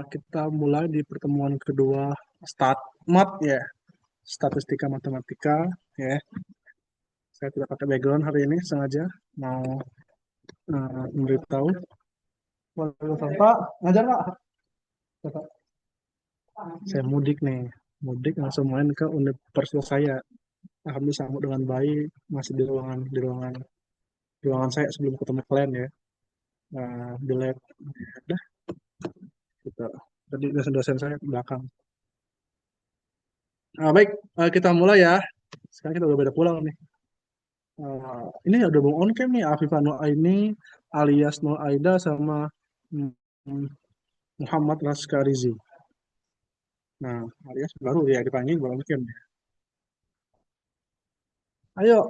Kita mulai di pertemuan kedua start mat ya, statistika matematika ya. Saya tidak pakai background hari ini sengaja mau memberitahu. Pak, ngajar Pak. Saya mudik nih, mudik langsung main ke universitas saya. Alhamdulillah sambut dengan baik, masih di ruangan saya sebelum ketemu kalian ya. Di lab, udah gitu. Tadi dosen-dosen saya ke belakang. Baik, kita mulai ya. Sekarang kita udah beda pulang nih. Ini udah mau on cam nih Afifah Nur Aini alias Nur Aida sama mm, Muhammad Raskarizi. Nah, alias baru ya dipanggil baru on cam ya. Ayo,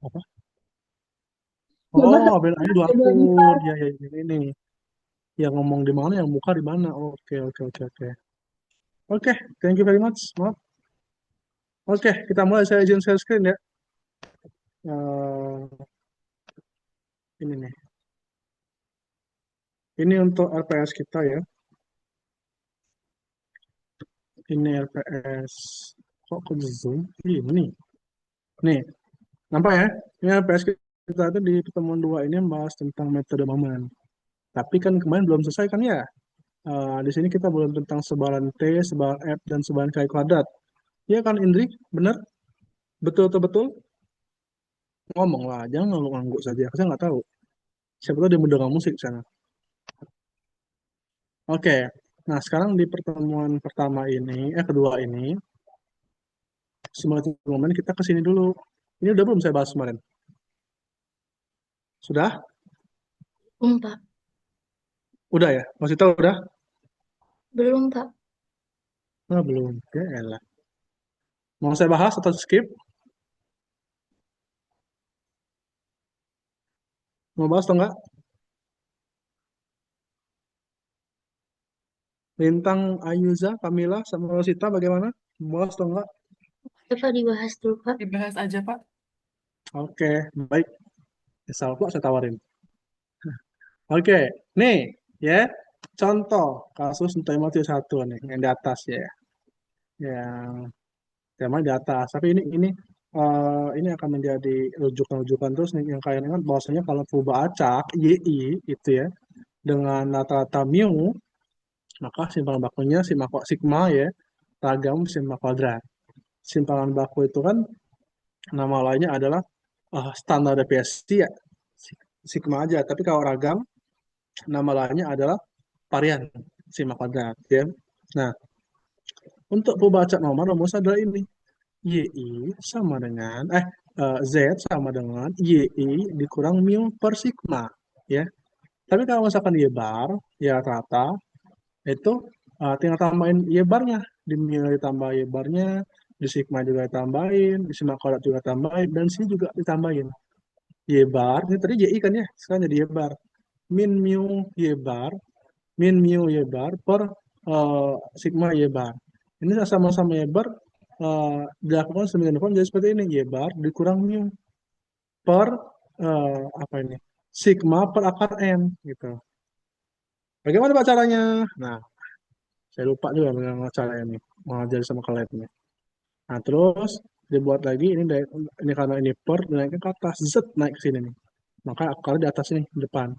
apa? Oh, beda ini dua akun. Ya, ya, ini. Yang ngomong di mana, yang muka di mana. Oke, oke, oke, oke. Oke, thank you very much. Maaf. Oke, kita mulai. Saya izin share screen ya. Eh, ini nih. Ini untuk RPS kita ya. Ini RPS. Kok ke Zoom? Ini. Nih, nampak ya? Ini RPS kita itu di pertemuan dua ini membahas tentang metode momen. Tapi kan kemarin belum selesai kan ya? Di sini kita belum tentang sebaran T, sebaran F, dan sebaran kali kuadrat. Iya kan Indri? Benar? Betul atau betul? Ngomong lah, jangan ngangguk saja. Saya nggak tahu. Siapa tahu dia mendengar musik di sana. Oke, nah sekarang di pertemuan pertama ini, kedua ini, simulasi momen kita ke sini dulu. Ini udah belum saya bahas kemarin? Sudah? Pak. Udah ya? Masih tahu udah? Belum, Pak. Belum. Ya elah. Mau saya bahas atau skip? Mau bahas atau enggak? Lintang, Ayuza, Kamila, sama Rosita bagaimana? Mau bahas atau enggak? Ya, Pak, dibahas dulu, Pak. Dibahas aja, Pak. Oke, baik. Misal kok saya tawarin. Oke, nih ya contoh kasus Timothy satu nih yang di atas ya, yang tema di atas. Tapi ini akan menjadi rujukan-rujukan terus nih yang kalian ingat bahwasanya kalau fuba acak YI itu ya dengan rata-rata mu maka simpangan bakunya sigma ya ragam sigma kuadrat. Simpangan baku itu kan nama lainnya adalah standar deviasi ya sigma aja. Tapi kalau ragam nama lainnya adalah varian sigma kuadrat ya. Nah, untuk pembaca nomor rumus adalah ini. YI sama dengan Z sama dengan YI dikurang mu per sigma ya. Tapi kalau misalkan Y bar ya rata itu tinggal tambahin Y barnya, di mu ditambah Y barnya, di sigma juga ditambahin, di sigma kuadrat juga tambahin, dan sini juga ditambahin Y bar. Ini tadi YI kan ya, sekarang jadi Y bar. Min mu Y bar, min mu Y bar per sigma Y bar. Ini sama-sama Y bar dilakukan semikian rupa jadi seperti ini. Y bar dikurang mu per apa ini? Sigma per akar N gitu. Bagaimana Pak caranya? Nah, saya lupa juga bagaimana caranya nih mengajar sama kalian nih. Nah, terus dibuat lagi ini karena ini per naiknya ke atas, Z naik ke sini nih. Maka akarnya di atas ini depan.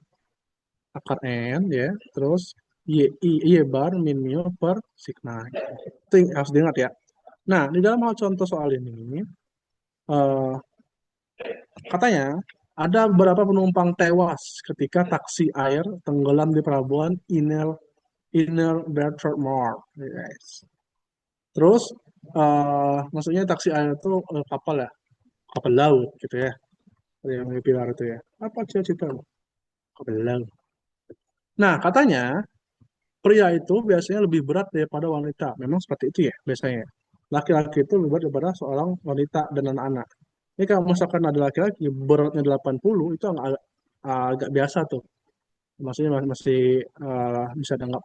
Akar N ya, terus Y bar min mu per sigma. Itu yang harus diingat ya. Nah, di dalam hal contoh soal ini, eh, katanya ada beberapa penumpang tewas ketika taksi air tenggelam di pelabuhan Inner Bedford Moor. Yes. Terus, maksudnya taksi air itu kapal ya, kapal laut gitu ya, yang di pilar itu ya. Apa cita-cita? Kapal laut. Nah, katanya pria itu biasanya lebih berat daripada wanita. Memang seperti itu ya biasanya. Laki-laki itu lebih berat daripada seorang wanita dan anak-anak. Ini kalau misalkan ada laki-laki beratnya 80 itu agak biasa tuh. Maksudnya masih bisa dianggap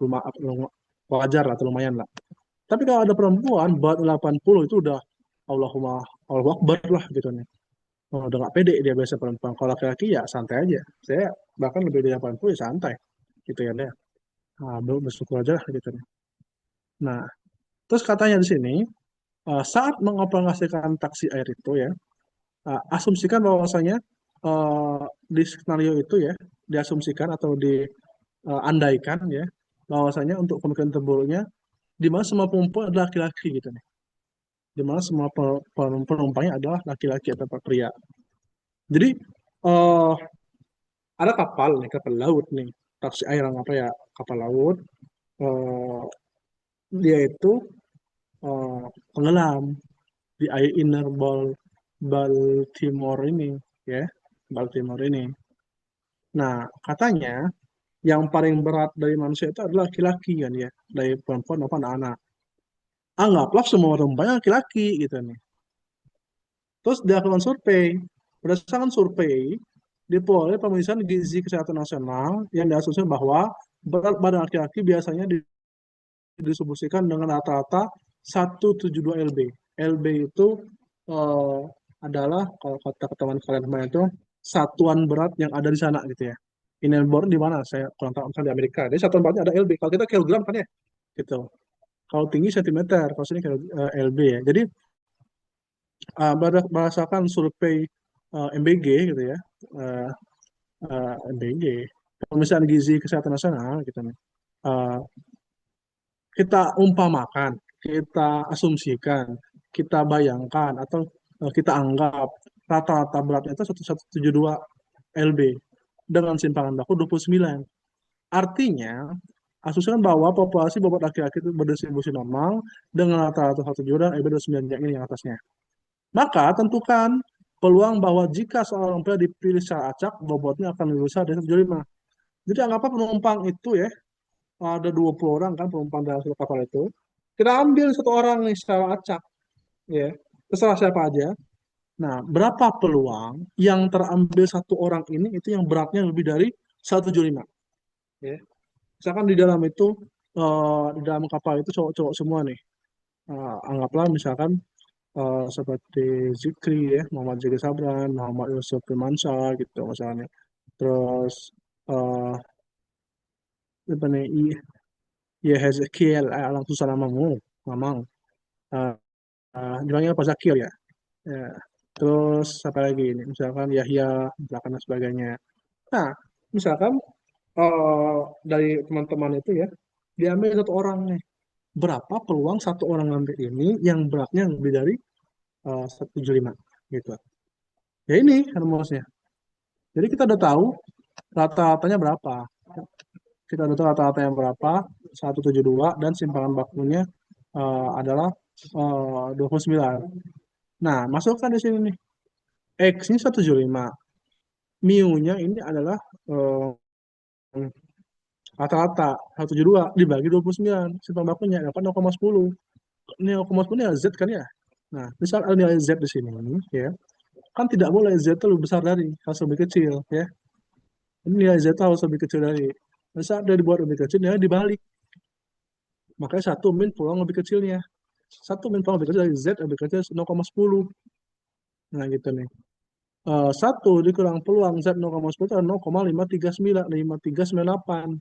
wajar lah atau lumayan lah. Tapi kalau ada perempuan berat 80 itu udah Allahumma Allah Akbar lah gitu nih. udah nggak pede dia biasa perempuan. Kalau laki-laki ya santai aja. Saya bahkan lebih dari 80 ya santai gitu ya deh. Nah, bersyukur aja lah gitu. Nah, terus katanya di sini saat mengoperasikan taksi air itu ya, asumsikan bahwasanya eh, di skenario itu ya diasumsikan atau diandaikan ya bahwasanya untuk kemungkinan terburuknya di mana semua penumpang adalah laki-laki gitu nih. Di mana semua penumpangnya adalah laki-laki atau pria. Jadi eh ada kapal nih, kapal laut nih, taksi air apa ya, kapal laut. eh Dia itu eh, tenggelam di air inner Baltimore ini, ya, Baltimore ini. Nah, katanya yang paling berat dari manusia itu adalah laki-laki kan ya, dari perempuan maupun anak-anak. Anggaplah semua penumpangnya laki-laki gitu nih. Terus dilakukan survei. Berdasarkan survei, diperoleh pemeriksaan gizi kesehatan nasional yang diasumsikan bahwa berat badan laki-laki biasanya didistribusikan dengan rata-rata 172 lb. lb itu eh, adalah kalau kata teman kalian kemarin itu satuan berat yang ada di sana gitu ya. Ini baru di mana? Saya kurang tahu misalnya di Amerika. Jadi satuan beratnya ada lb. Kalau kita kilogram kan ya, gitu. Kalau tinggi sentimeter, kalau sini lb ya. Jadi berdasarkan survei MBG gitu ya, eh, MBG, Pemeriksaan Gizi Kesehatan Nasional gitu nih. Eh, kita umpamakan, kita asumsikan, kita bayangkan atau kita anggap rata-rata beratnya itu 172 lb dengan simpangan baku 29. Artinya, asumsikan bahwa populasi bobot laki-laki itu berdistribusi normal dengan rata-rata 1 juta lb 29 yang ini yang atasnya. Maka tentukan peluang bahwa jika seorang pria dipilih secara acak, bobotnya akan lebih besar dari 175. Jadi anggaplah penumpang itu ya, ada 20 orang kan penumpang dalam satu kapal itu. Kita ambil satu orang nih secara acak, ya, terserah siapa aja. Nah, berapa peluang yang terambil satu orang ini itu yang beratnya lebih dari 175, ya. Misalkan di dalam itu, di dalam kapal itu cowok-cowok semua nih. Anggaplah misalkan seperti Zikri ya, Muhammad Zikri Sabran, Muhammad Yusuf Firmansyah gitu misalnya. Terus eh apa nih, ya Hezekiel, alang susah namamu, Mamang. Eh, Dipanggil Pak Zakir ya. Ya. Terus apa lagi ini? Misalkan Yahya, misalkan dan sebagainya. Nah, misalkan eh dari teman-teman itu ya, diambil satu orang nih. Berapa peluang satu orang ngambil ini yang beratnya lebih dari 175 gitu. Ya ini rumusnya. Jadi kita udah tahu rata-ratanya berapa. Kita udah tahu rata-ratanya berapa, 172 dan simpangan bakunya adalah 29. Nah, masukkan di sini nih. X-nya 175. Mu-nya ini adalah eh, rata-rata 172 dibagi 29. Simpangan bakunya dapat 0,10. Ini 0,10 ya Z kan ya. Nah, misal ada nilai Z di sini ya. Kan tidak boleh Z itu lebih besar dari, harus lebih kecil ya. Ini nilai Z harus lebih kecil dari. Nah, saat dia dibuat lebih kecil, dia dibalik. Makanya satu min peluang lebih kecilnya. Satu min peluang lebih kecil dari Z lebih kecil 0,10. Nah gitu nih. Satu dikurang peluang Z 0,10 itu adalah 0,539, 5398.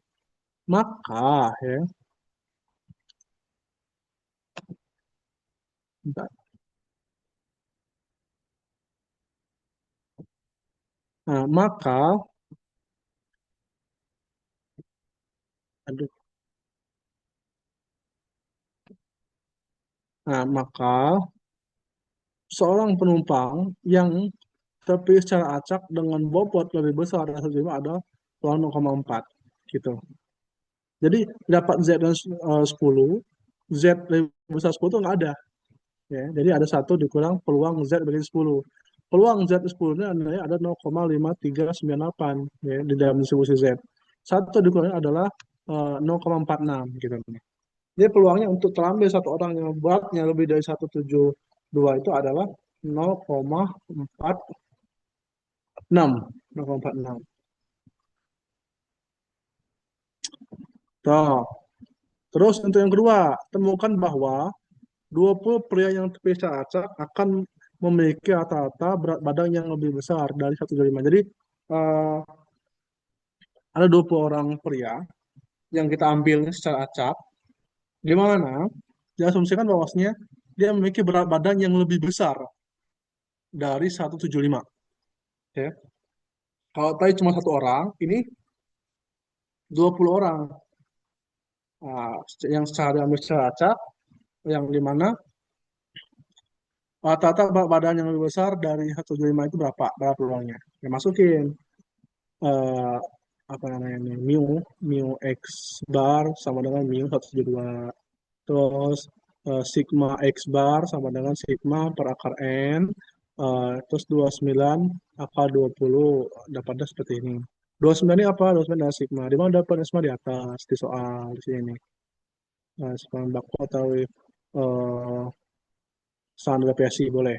Maka ya, bentar. Maka, aduh, maka seorang penumpang yang terpilih secara acak dengan bobot lebih besar dari 1,5 adalah peluang 0,4 gitu. Jadi dapat Z dan 10, Z lebih besar 10 itu nggak ada. Ya, jadi ada satu dikurang peluang Z bagi 10. Peluang Z 10 ini ada 0,5398 ya, di dalam distribusi Z. Satu dikurangnya adalah 0,46 gitu. Jadi peluangnya untuk terambil satu orang yang beratnya lebih dari 172 itu adalah 0,46. 0,46. Tuh. Terus untuk yang kedua, temukan bahwa 20 pria yang terpisah acak akan memiliki rata-rata berat badan yang lebih besar dari 175. Jadi eh, ada 20 orang pria yang kita ambil secara acak, di mana diasumsikan bahwasanya dia memiliki berat badan yang lebih besar dari 175. Ya. Kalau tadi cuma satu orang, ini 20 orang. Nah, yang secara diambil secara acak, yang di mana rata-rata berat badan yang lebih besar dari 175 itu berapa? Berapa peluangnya? Ya, masukin eh, apa namanya ini, mu x bar sama dengan mu 172. Terus sigma x bar sama dengan sigma per akar n. Terus 29 akar 20 dapatnya seperti ini. 29 ini apa? 29 adalah sigma. Di mana dapat sigma? Di atas di soal di sini. Nah, sekarang baku atau standar deviasi boleh.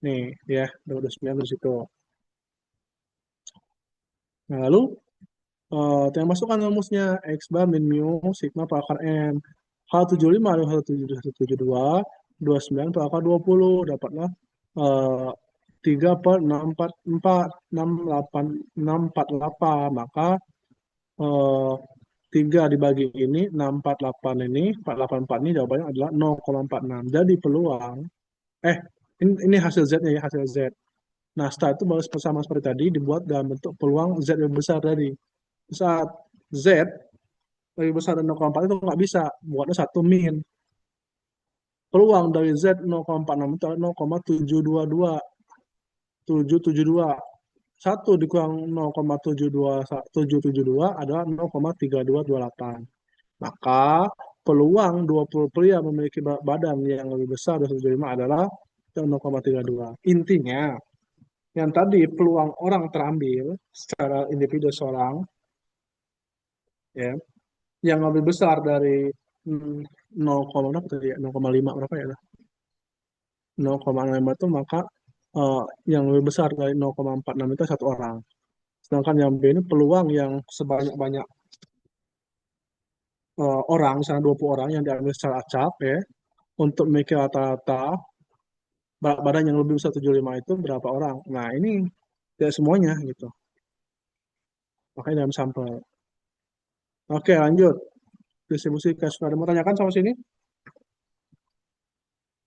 Nih ya, 29 di situ. Nah, lalu yang masukkan rumusnya X bar min mu sigma per akar N. H75 adalah H772, 29 per akar 20. Dapatlah eh, 3 per 644, 68, 648. Maka eh, 3 dibagi ini, 648 ini, 484 ini jawabannya adalah 0,46. Jadi peluang, eh ini hasil Z-nya ya, hasil Z. Nah, setelah itu baru sama seperti tadi dibuat dalam bentuk peluang Z yang besar tadi. Saat Z lebih besar dari 0,4 itu nggak bisa, buatnya satu min. Peluang dari Z 0,46 itu adalah 0,722. 772. Satu dikurang 0,722 adalah 0,3228. Maka peluang 20 pria memiliki berat badan yang lebih besar dari 175 adalah 0,32. Intinya, yang tadi peluang orang terambil secara individu seorang, ya, yang lebih besar dari 0, berapa tadi ya? 0,5 berapa ya? 0,65 itu maka eh, yang lebih besar dari 0,46 itu satu orang. Sedangkan yang B ini peluang yang sebanyak-banyak orang, misalnya 20 orang yang diambil secara acak ya, untuk memiliki rata-rata berat badan yang lebih besar 75 itu berapa orang. Nah ini tidak semuanya gitu. Makanya dalam sampel. Oke lanjut. Distribusi kasus. Ada mau tanyakan sama sini?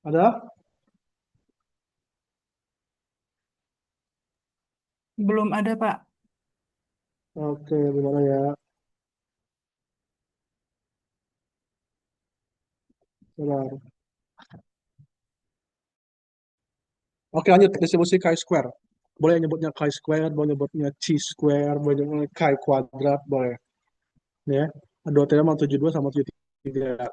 Ada? Belum ada, Pak. Oke, gimana ya? Sabar. Oke lanjut distribusi chi-square. Boleh nyebutnya chi-square, boleh nyebutnya chi-square, boleh nyebutnya chi-kuadrat, boleh. Ya, dua tema 72 sama 73.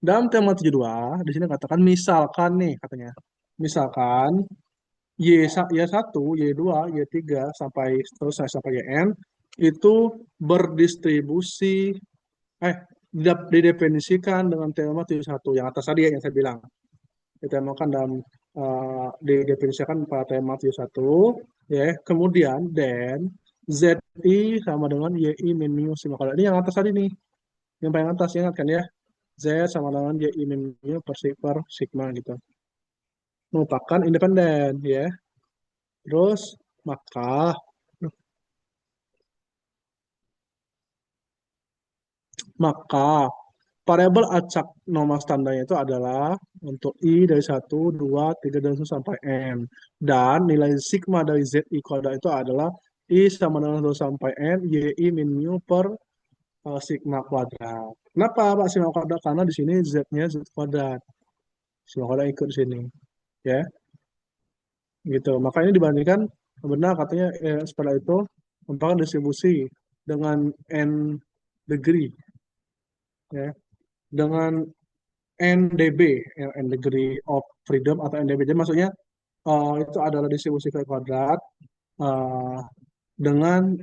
Dalam tema 72, di sini katakan misalkan nih katanya. Misalkan Y1, Y2, Y3 sampai seterusnya sampai YN itu berdistribusi didefinisikan dengan teorema 71 yang atas tadi ya yang saya bilang. Ditemakan dalam didefinisikan pada tema 71 ya. Kemudian dan ZI sama dengan YI min mu sigma kuadrat. Ini yang atas tadi nih. Yang paling atas ingat kan ya. Z sama dengan YI min mu per sigma gitu. Merupakan independen ya. Terus maka variabel acak normal standarnya itu adalah untuk I dari 1, 2, 3 dan sampai N. Dan nilai sigma dari ZI kuadrat itu adalah I sama dengan 1 sampai N, YI min mu per sigma kuadrat. Kenapa Pak sigma kuadrat? Karena di sini Z-nya Z kuadrat. Sigma kuadrat ikut di sini. Ya, gitu. Maka ini dibandingkan benar katanya setelah itu merupakan distribusi dengan N degree ya dengan NDB, N degree of freedom atau NDB. Jadi maksudnya itu adalah distribusi kali kuadrat uh, dengan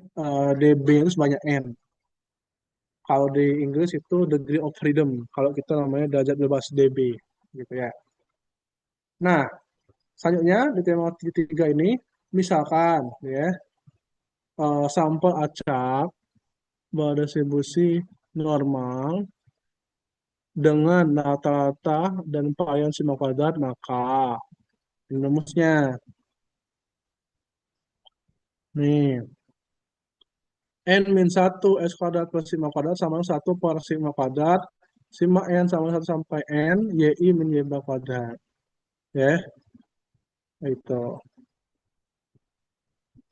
DB itu sebanyak N. Kalau di Inggris itu degree of freedom. Kalau kita namanya derajat bebas DB, gitu ya. Nah, selanjutnya di tema tiga ini, misalkan ya sampel acak berdistribusi normal dengan rata-rata dan varian sigma kuadrat, maka Rumusnya. Nih, N min 1 S kuadrat plus sigma kuadrat sama 1 per sigma kuadrat. Sigma N sama 1 sampai N, YI min Y bar kuadrat. Ya, itu.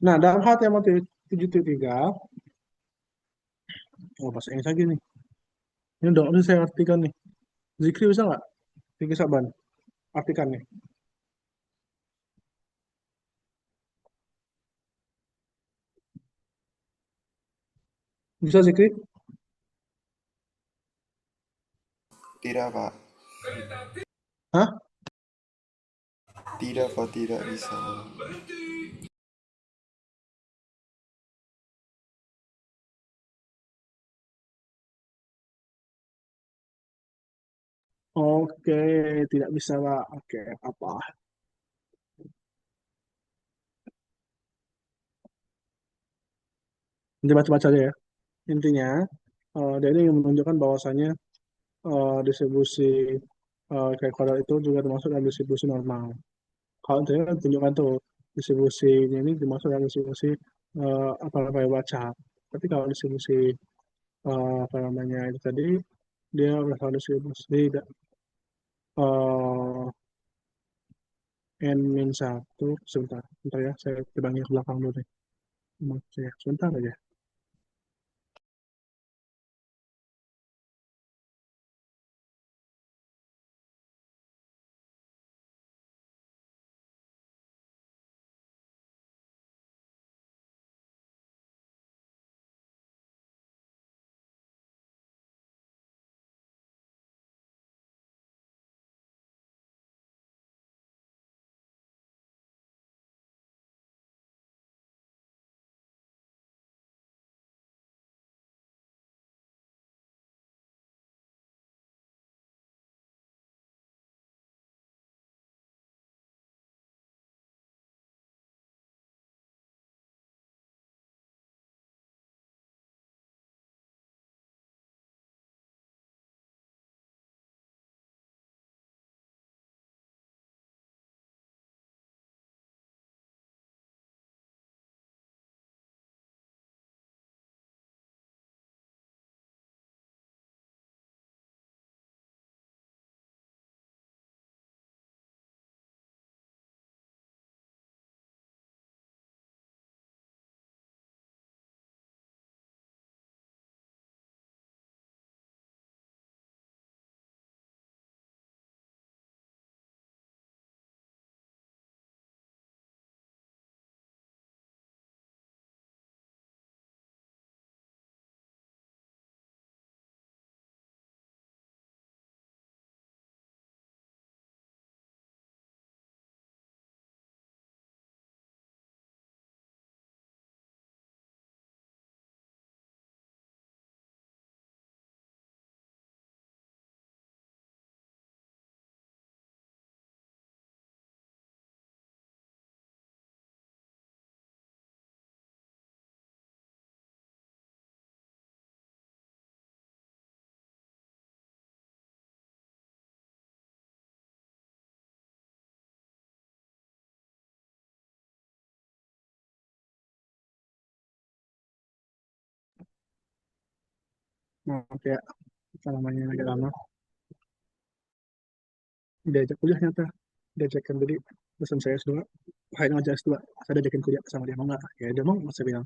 Nah, dalam hal tema 7.3, oh bahasa Inggris lagi nih. Ini udah harus saya artikan nih. Zikri bisa nggak? Zikri Saban, artikan nih. Bisa Zikri? Tidak, Pak. Hah? Tidak, Pak, tidak bisa. Oke, tidak bisa Pak. Oke, apa? Nanti baca-baca aja ya. Intinya, dia ini ingin menunjukkan bahwasannya distribusi kayak kuadrat itu juga termasuk dalam distribusi normal. Kalau tadi kan tunjukkan tuh distribusinya ini termasuk dalam distribusi apa namanya baca. Tapi kalau distribusi apa namanya itu tadi dia berasal distribusi uh, n-1 sebentar, sebentar ya saya terbangin ke belakang dulu nih. Oke, sebentar aja. Maaf ya, apa namanya agak lama. Diajak kuliah nyata, diajakin tadi pesan saya S2, Hai ngajak S2, saya diajakin kuliah sama dia mau nggak? Ya dia mau, saya bilang,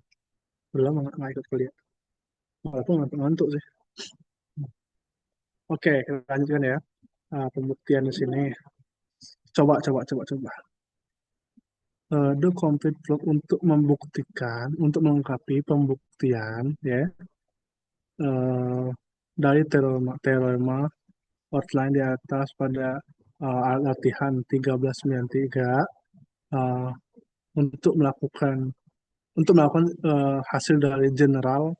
udah lama nggak ikut kuliah, walaupun ngantuk-ngantuk sih. Oke, kita lanjutkan ya. Pembuktian di sini. Coba. The complete proof untuk membuktikan, untuk melengkapi pembuktian ya eh, dari teorema outline di atas pada latihan 1393 eh, untuk melakukan hasil dari general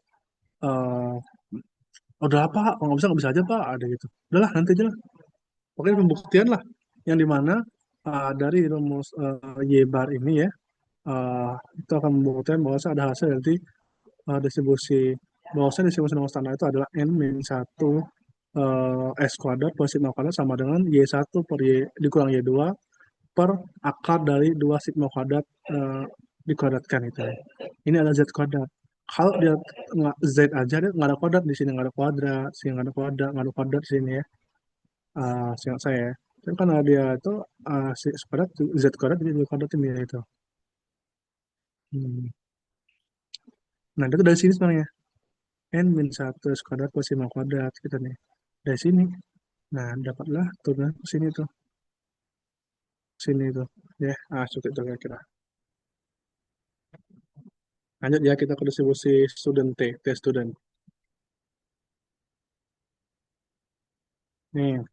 eh udah apa kalau nggak bisa aja pak ada gitu udahlah nanti aja lah pokoknya pembuktian lah yang dimana dari rumus Y bar ini ya eh, itu akan membuktikan bahwa ada hasil dari distribusi bahwasanya distribusi normal standar itu adalah n min 1 S kuadrat plus sigma kuadrat sama dengan Y1 per Y dikurang Y2 per akar dari 2 sigma kuadrat dikuadratkan itu. Ini adalah Z kuadrat. Kalau dia nggak Z aja, dia nggak ada kuadrat di sini, nggak ada kuadrat, sini nggak ada kuadrat, nggak ada kuadrat di sini ya. Seingat saya ya. Tapi karena dia itu kuadrat, Z kuadrat, jadi dua kuadrat ini itu. Hmm. Nah, itu dari sini sebenarnya. N min 1 S kuadrat plus 5 kuadrat gitu nih. Dari sini. Nah, dapatlah turunnya ke sini tuh. Sini tuh. Ya, cukup itu kira-kira. Lanjut ya, kita ke distribusi student T student. Nih,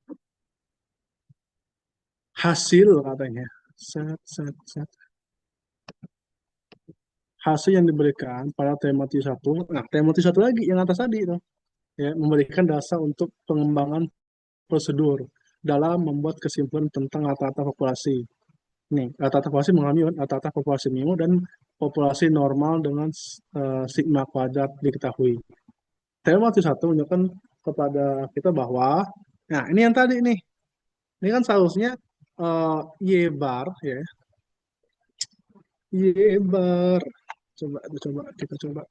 hasil katanya. Set, set, set. Hasil yang diberikan pada tema T1. Nah, tema T1 lagi, yang atas tadi itu. Ya, memberikan dasar untuk pengembangan prosedur dalam membuat kesimpulan tentang rata-rata populasi. Nih, rata-rata populasi mengalami rata-rata populasi Mio dan populasi normal dengan sigma kuadrat diketahui. Tema satu menunjukkan kepada kita bahwa, nah ini yang tadi nih, ini kan seharusnya Y bar ya, Y bar. Kita coba.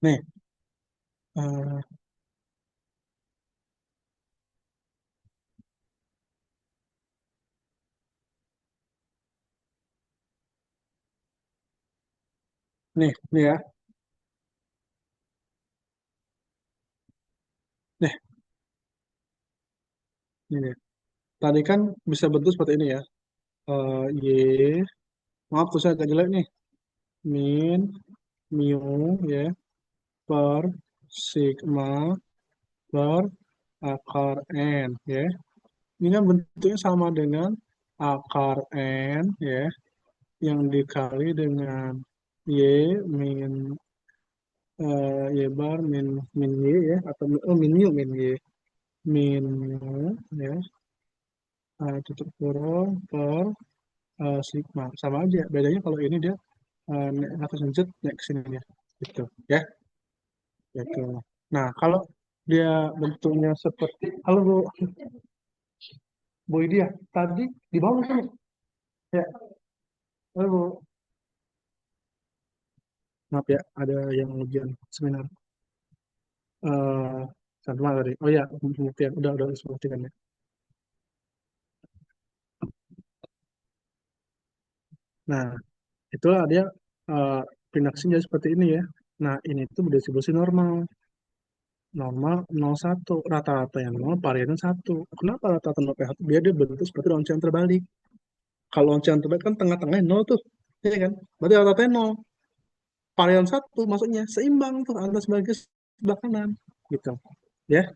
Nih, eh, nih ya, nih, ini. Tadi kan bisa bentuk seperti ini ya. Y, maaf tuh saya agak jelek nih. Min, mu, ya, per sigma per akar n, ya. Ini kan bentuknya sama dengan akar n, ya, yang dikali dengan y min y bar min y ya, atau min y min ya, tutup kurung per sigma, sama aja. Bedanya kalau ini dia atas lanjut naik ke sini ya, gitu ya, gitu. Nah, kalau dia bentuknya seperti, halo Bu, Bu Idia, tadi di bawah kan ya, halo Bu, maaf ya, ada yang ujian seminar. Sama tadi. Oh ya, pembuktian. Udah disebutkan ya. Nah, itulah dia uh, pindaksinya seperti ini ya. Nah, ini tuh distribusi normal. Normal 0,1. Rata-rata yang normal variannya 1. Kenapa rata-rata 0,1? Biar dia bentuk seperti lonceng terbalik. Kalau lonceng terbalik kan tengah-tengahnya 0 tuh. Iya kan? Berarti rata-ratanya 0. Varian 1 maksudnya seimbang tuh antara sebagai sebelah kanan. Gitu. Ya,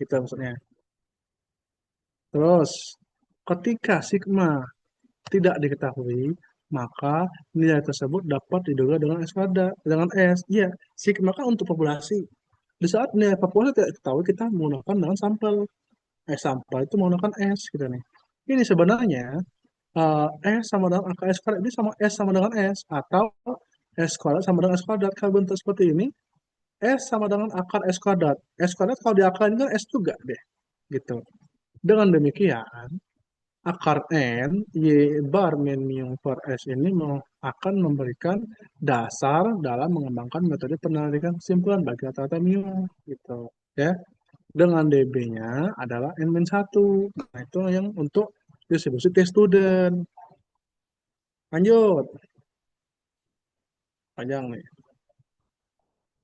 gitu maksudnya. Terus, ketika sigma tidak diketahui, maka nilai tersebut dapat diduga dengan S pada dengan S. Iya, sigma kan untuk populasi. Di saat nilai populasi tidak diketahui, kita menggunakan dengan sampel. Sampel itu menggunakan S gitu nih. Ini sebenarnya S sama dengan angka S kuadrat ini sama S sama dengan S, atau S kuadrat sama dengan S kuadrat. Kalau bentuk seperti ini, S sama dengan akar S kuadrat. S kuadrat kalau diakalin kan S juga deh. Gitu. Dengan demikian, akar N, Y bar min mu per S ini akan memberikan dasar dalam mengembangkan metode penarikan kesimpulan bagi rata-rata mu. Gitu. Ya. Dengan DB-nya adalah N-1. Nah, itu yang untuk distribusi T student. Lanjut. Panjang nih.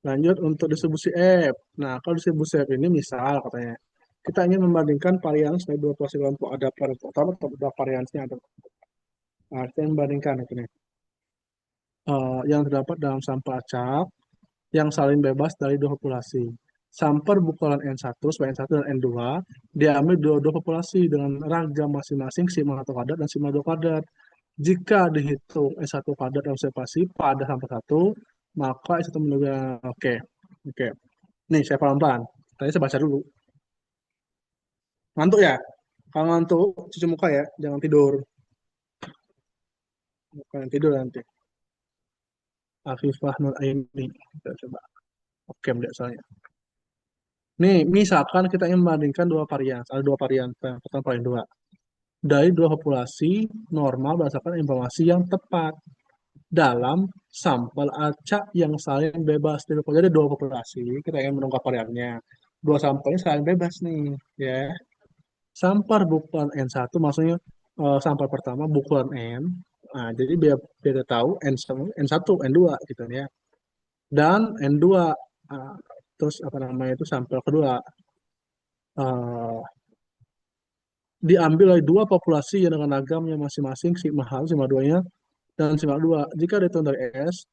Lanjut untuk distribusi F. Nah, kalau distribusi F ini misal katanya, kita ingin membandingkan varian dari dua populasi kelompok. Ada varian pertama atau dua variannya ada. Nah, kita membandingkan itu nih. Yang terdapat dalam sampel acak yang saling bebas dari dua populasi. Sampel bukulan N1 sebagai N1 dan N2 diambil dua populasi dengan ragam masing-masing sigma 1 kuadrat dan sigma 2 kuadrat. Jika dihitung S1 kuadrat observasi pada sampel 1, maka S1 menunjukkan oke. Oke. Nih, saya pelan-pelan. Tadi saya baca dulu. Ngantuk ya? Kalau ngantuk, cuci muka ya. Jangan tidur. Bukan tidur nanti. Afifah Nur Aini. Kita coba. Oke, melihat soalnya. Nih, misalkan kita ingin membandingkan dua varian. Ada dua varian. Yang pertama, varian dua. Dari dua populasi normal berdasarkan informasi yang tepat dalam sampel acak yang saling bebas. Jadi dua populasi, kita ingin menunggu variannya. Dua sampelnya saling bebas nih, ya. Sampel bukuan N1 maksudnya sampel pertama bukuan N. Nah, jadi biar tahu N1, N2 gitu ya. Dan N2 terus apa namanya itu sampel kedua eh, diambil dari dua populasi yang dengan agamnya masing-masing sigma 1, sigma 2-nya dan sigma 2. Jika dihitung dari S,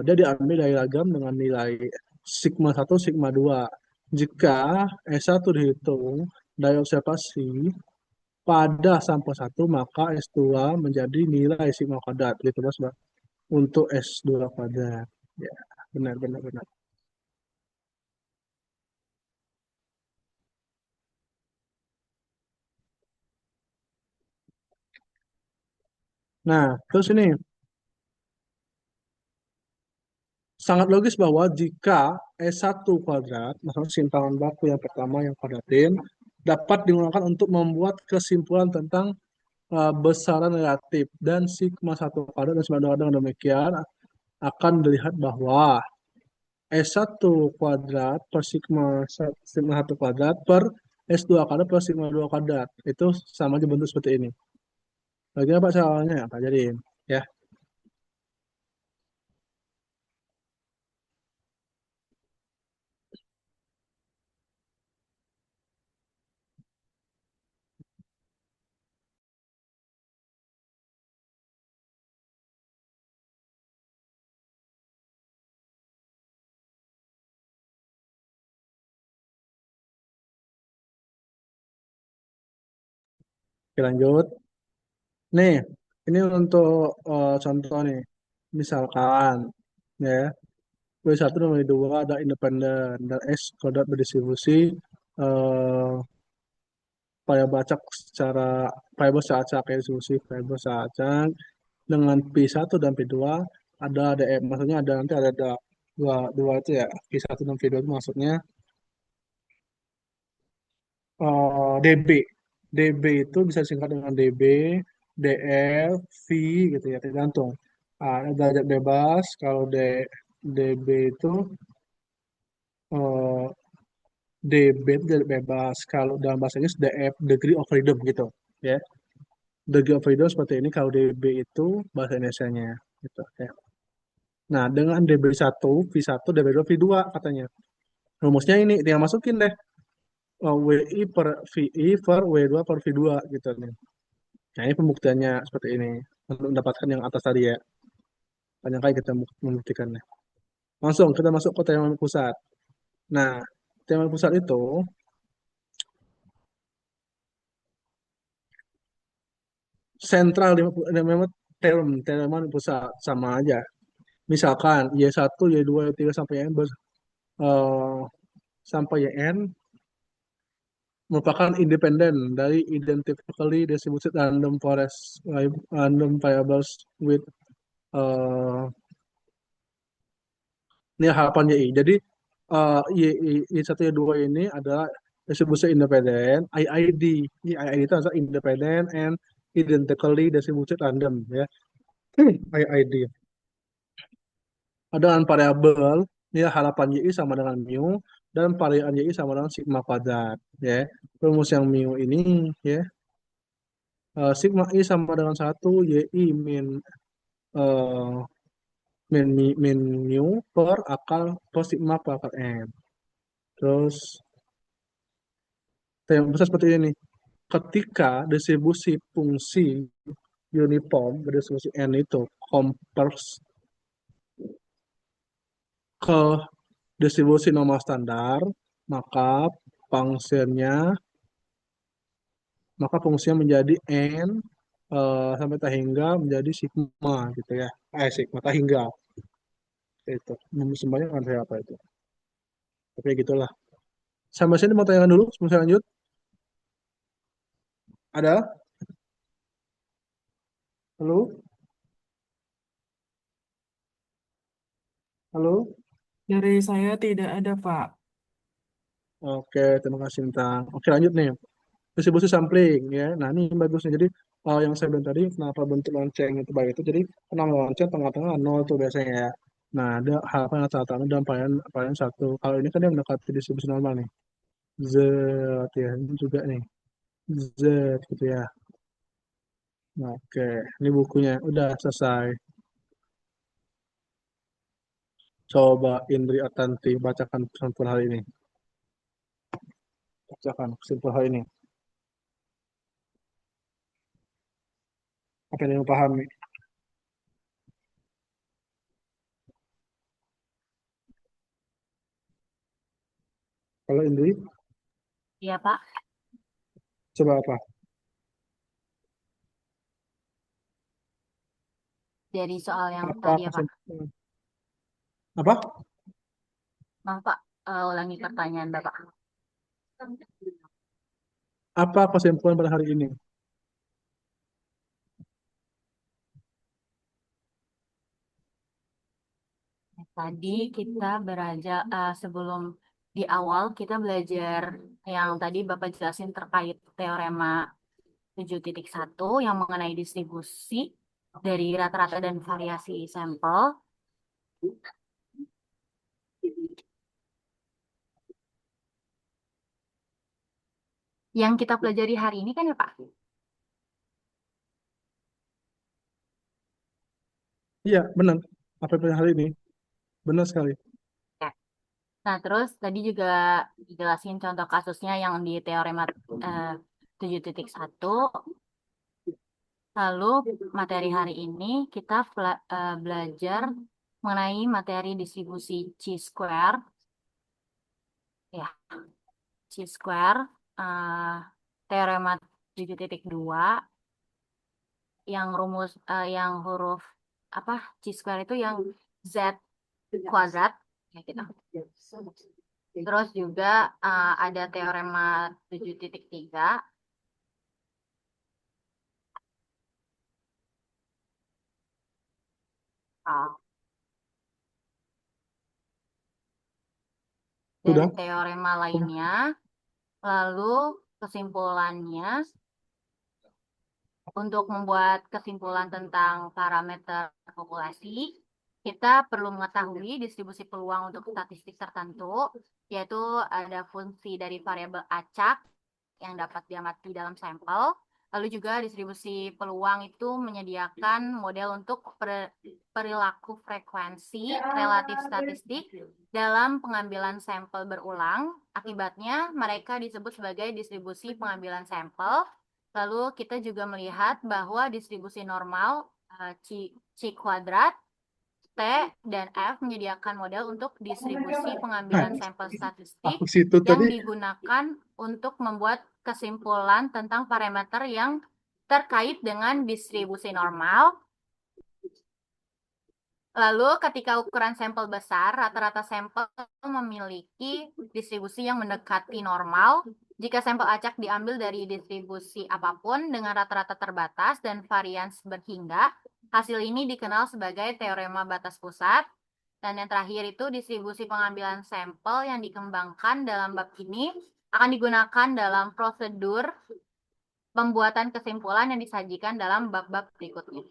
dia diambil dari ragam dengan nilai sigma 1, sigma 2. Jika S1 dihitung dari observasi pada sampel 1, maka S2 menjadi nilai sigma kuadrat gitu Mas, Mbak. Untuk S2 kuadrat. Ya, benar benar benar. Nah, terus ini sangat logis bahwa jika S1 kuadrat, maksudnya simpangan baku yang pertama yang kuadratin, dapat digunakan untuk membuat kesimpulan tentang besaran relatif dan sigma 1 kuadrat dan sigma 2 kuadrat. Dengan demikian akan dilihat bahwa S1 kuadrat per sigma 1 kuadrat per S2 kuadrat per sigma 2 kuadrat. Itu sama aja bentuk seperti ini. Bagaimana Pak caranya? Pak jadiin. Ya, oke, lanjut. Nih, ini untuk contoh nih. Misalkan, ya, W1 dan W2 ada independen dan S kuadrat berdistribusi eh, variabel acak secara variabel secara acak ya, distribusi variabel secara acak dengan P1 dan P2 ada ADM, maksudnya ada nanti ada dua, dua itu ya, P1 dan P2 itu maksudnya DB. DB itu bisa disingkat dengan DB, DF, V gitu ya, tergantung. Ada derajat bebas, kalau DB itu eh, DB itu derajat bebas, kalau dalam bahasa Inggris DF, degree of freedom gitu ya. Degree of freedom seperti ini, kalau DB itu bahasa Indonesianya gitu ya. Nah, dengan DB1, V1, DB2, V2 katanya. Rumusnya ini, tinggal masukin deh. WI per VI per W2 per V2 gitu nih. Nah, ini pembuktiannya seperti ini. Untuk mendapatkan yang atas tadi ya. Banyak kali kita membuktikannya. Langsung kita masuk ke tema pusat. Nah, tema pusat itu sentral di memang teorema di pusat sama aja. Misalkan Y1, Y2, Y3 sampai Y n eh, sampai YN merupakan independen dari identically distributed random variables with ini harapan YI. Jadi Y1, Y2 ini adalah distribusi independen, IID. Ini IID itu adalah independent and identically distributed random ya. IID. Ada dengan variabel ya harapan YI sama dengan mu dan varian YI sama dengan sigma kuadrat ya. Rumus yang mu ini ya sigma I sama dengan 1 YI eh, min mu per akal per sigma per akar M. Terus yang besar seperti ini. Ketika distribusi fungsi uniform berdistribusi N itu compare ke distribusi normal standar, maka fungsinya fungsinya menjadi N sampai tak hingga menjadi sigma gitu ya. Sigma tak hingga itu. Semuanya kan saya apa itu? Tapi gitulah. Sampai sini mau tanyakan dulu sebelum saya lanjut. Ada? Halo? Halo? Dari saya tidak ada, Pak. Oke, terima kasih tentang. Oke, lanjut nih. Distribusi sampling ya. Nah, ini bagusnya. Jadi yang saya bilang tadi kenapa bentuk lonceng itu baik itu jadi penama lonceng tengah-tengah nol tuh biasanya ya. Nah, ada harapan rata-rata dan varian varian satu. Kalau ini kan dia mendekati distribusi normal nih. Z ya, ini juga nih. Z gitu ya. Nah, oke, ini bukunya udah selesai. Coba Indri Atanti bacakan kesimpulan hari ini. Bacakan kesimpulan hari ini. Apa yang pahami? Kalau Indri, Iya, Pak. coba apa? Dari soal yang Apa tadi ya, Pak. kesimpulan? Apa? Maaf, Pak. Ulangi pertanyaan Bapak. Apa kesimpulan pada hari ini? Tadi kita sebelum di awal kita belajar yang tadi Bapak jelasin terkait teorema 7.1 yang mengenai distribusi dari rata-rata dan variasi sampel. Yang kita pelajari hari ini kan ya, Pak? Iya, benar. Apa yang hari ini? Benar sekali. Ya. Nah, terus tadi juga dijelasin contoh kasusnya yang di teorema 7.1. Lalu materi hari ini kita belajar mengenai materi distribusi chi-square, ya, chi-square, teorema 7.2 yang yang huruf apa chi-square itu yang z kuadrat, ya gitu. Terus juga ada teorema 7.3. Dan Sudah? teorema lainnya. Lalu kesimpulannya, untuk membuat kesimpulan tentang parameter populasi, kita perlu mengetahui distribusi peluang untuk statistik tertentu, yaitu ada fungsi dari variabel acak yang dapat diamati dalam sampel. Lalu juga distribusi peluang itu menyediakan model untuk perilaku frekuensi relatif statistik dalam pengambilan sampel berulang. Akibatnya mereka disebut sebagai distribusi pengambilan sampel. Lalu kita juga melihat bahwa distribusi normal C kuadrat, T, dan F menyediakan model untuk distribusi pengambilan sampel statistik Aku situ yang tadi. digunakan untuk membuat kesimpulan tentang parameter yang terkait dengan distribusi normal. Lalu ketika ukuran sampel besar, rata-rata sampel memiliki distribusi yang mendekati normal. Jika sampel acak diambil dari distribusi apapun dengan rata-rata terbatas dan varians berhingga, hasil ini dikenal sebagai teorema batas pusat. Dan yang terakhir itu distribusi pengambilan sampel yang dikembangkan dalam bab ini akan digunakan dalam prosedur pembuatan kesimpulan yang disajikan dalam bab-bab berikutnya.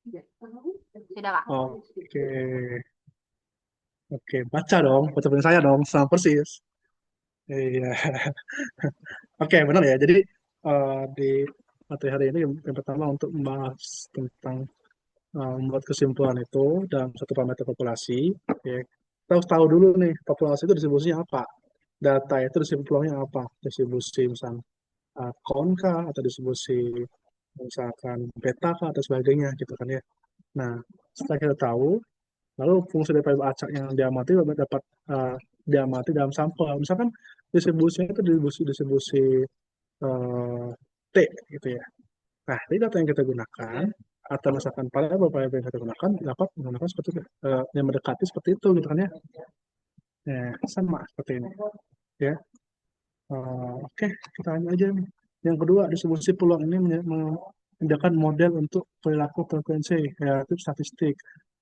Sudah, Pak? Oke. Oke, baca dong. Baca punya saya dong. Sama persis. Iya. Oke, benar ya. Jadi di materi hari ini yang pertama untuk membahas tentang membuat kesimpulan itu dalam satu parameter populasi. Ya. Kita harus tahu dulu nih, populasi itu distribusinya apa. Data itu distribusi peluangnya apa. Distribusi misalnya konka atau distribusi misalkan beta kah atau sebagainya gitu kan ya. Nah, setelah kita tahu, lalu fungsi dari variabel acak yang diamati dapat diamati dalam sampel. Misalkan distribusinya itu distribusi T gitu ya. Nah, ini data yang kita gunakan atau misalkan variabel yang kita gunakan dapat menggunakan seperti yang mendekati seperti itu gitu kan ya. Ya, sama seperti ini. Ya, oke, kita lanjut aja nih. Yang kedua, distribusi peluang ini menyediakan model untuk perilaku frekuensi relatif statistik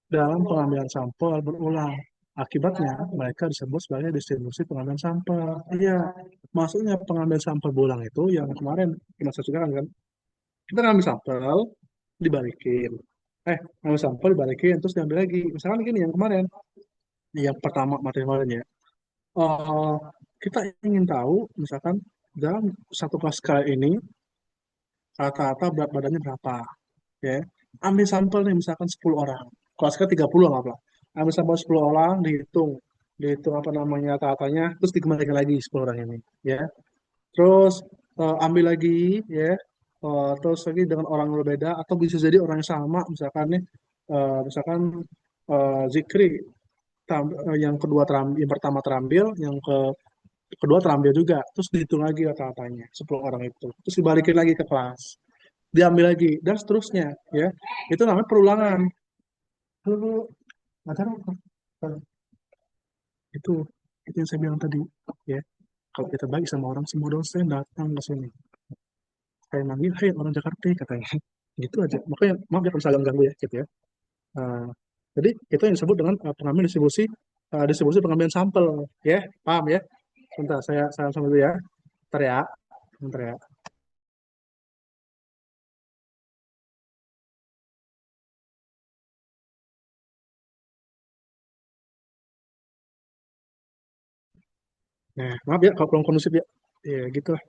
dalam pengambilan sampel berulang. Akibatnya, mereka disebut sebagai distribusi pengambilan sampel. Iya, maksudnya pengambilan sampel berulang itu yang kemarin kita saksikan kan. Kita ngambil sampel, dibalikin. Ngambil sampel, dibalikin, terus diambil lagi. Misalkan gini, yang kemarin, yang pertama materi kemarin ya. eh, kita ingin tahu, misalkan dalam satu kelas skala ini rata-rata berat badannya berapa, ya. Ambil sampel nih, misalkan 10 orang, kelas skala 30 nggak apa. Ambil sampel 10 orang, dihitung apa namanya rata-ratanya, terus dikembalikan lagi 10 orang ini, ya. Terus ambil lagi, ya. Terus lagi dengan orang yang berbeda atau bisa jadi orang yang sama, misalkan nih, misalkan Zikri yang kedua yang pertama terambil, yang kedua terambil juga, terus dihitung lagi rata-ratanya 10 orang itu, terus dibalikin lagi ke kelas, diambil lagi dan seterusnya, ya. Itu namanya perulangan. Lalu ngajar apa? itu itu yang saya bilang tadi, ya. Kalau kita bagi sama orang, semua dosen datang ke sini, saya manggil, hai orang Jakarta, katanya. Gitu aja, makanya maaf ya kalau saya ganggu ya, gitu ya. Eh, jadi itu yang disebut dengan pengambilan distribusi pengambilan sampel, ya. Paham ya? Bentar, saya sama dulu ya. Bentar ya. Bentar ya. Nah, maaf ya kalau kurang kondusif ya. Ya gitu lah.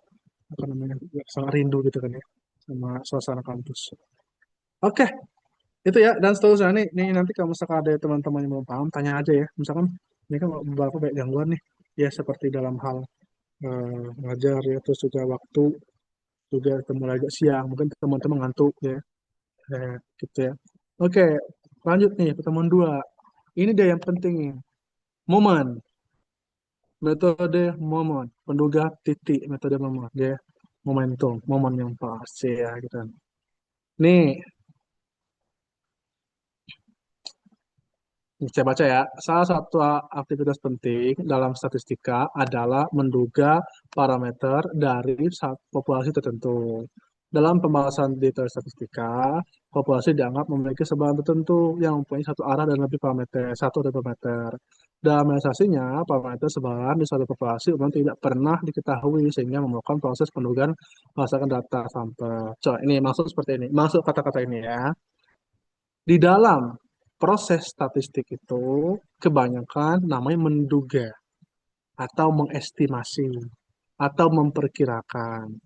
Apa namanya? Sangat rindu gitu kan ya sama suasana kampus. Oke, itu ya. Dan seterusnya nih nanti kalau misalkan ada teman-teman yang belum paham, tanya aja ya. Misalkan ini kan beberapa banyak gangguan nih. Ya seperti dalam hal ngajar ya, terus juga waktu juga mulai agak siang, mungkin teman-teman ngantuk ya. Gitu ya. Oke, lanjut nih pertemuan dua. Ini dia yang penting nih. Momen. Metode momen. Penduga titik metode momen. Dia momentum. Momen yang pas ya gitu. Nih, saya baca ya. Salah satu aktivitas penting dalam statistika adalah menduga parameter dari populasi tertentu. Dalam pembahasan detail statistika, populasi dianggap memiliki sebaran tertentu yang mempunyai satu arah dan lebih parameter, satu atau parameter. Dalam realisasinya, parameter sebaran di suatu populasi umumnya tidak pernah diketahui sehingga memerlukan proses pendugaan berdasarkan data sampel. Coba ini maksud seperti ini, maksud kata-kata ini ya. Di dalam proses statistik itu kebanyakan namanya menduga atau mengestimasi atau memperkirakan.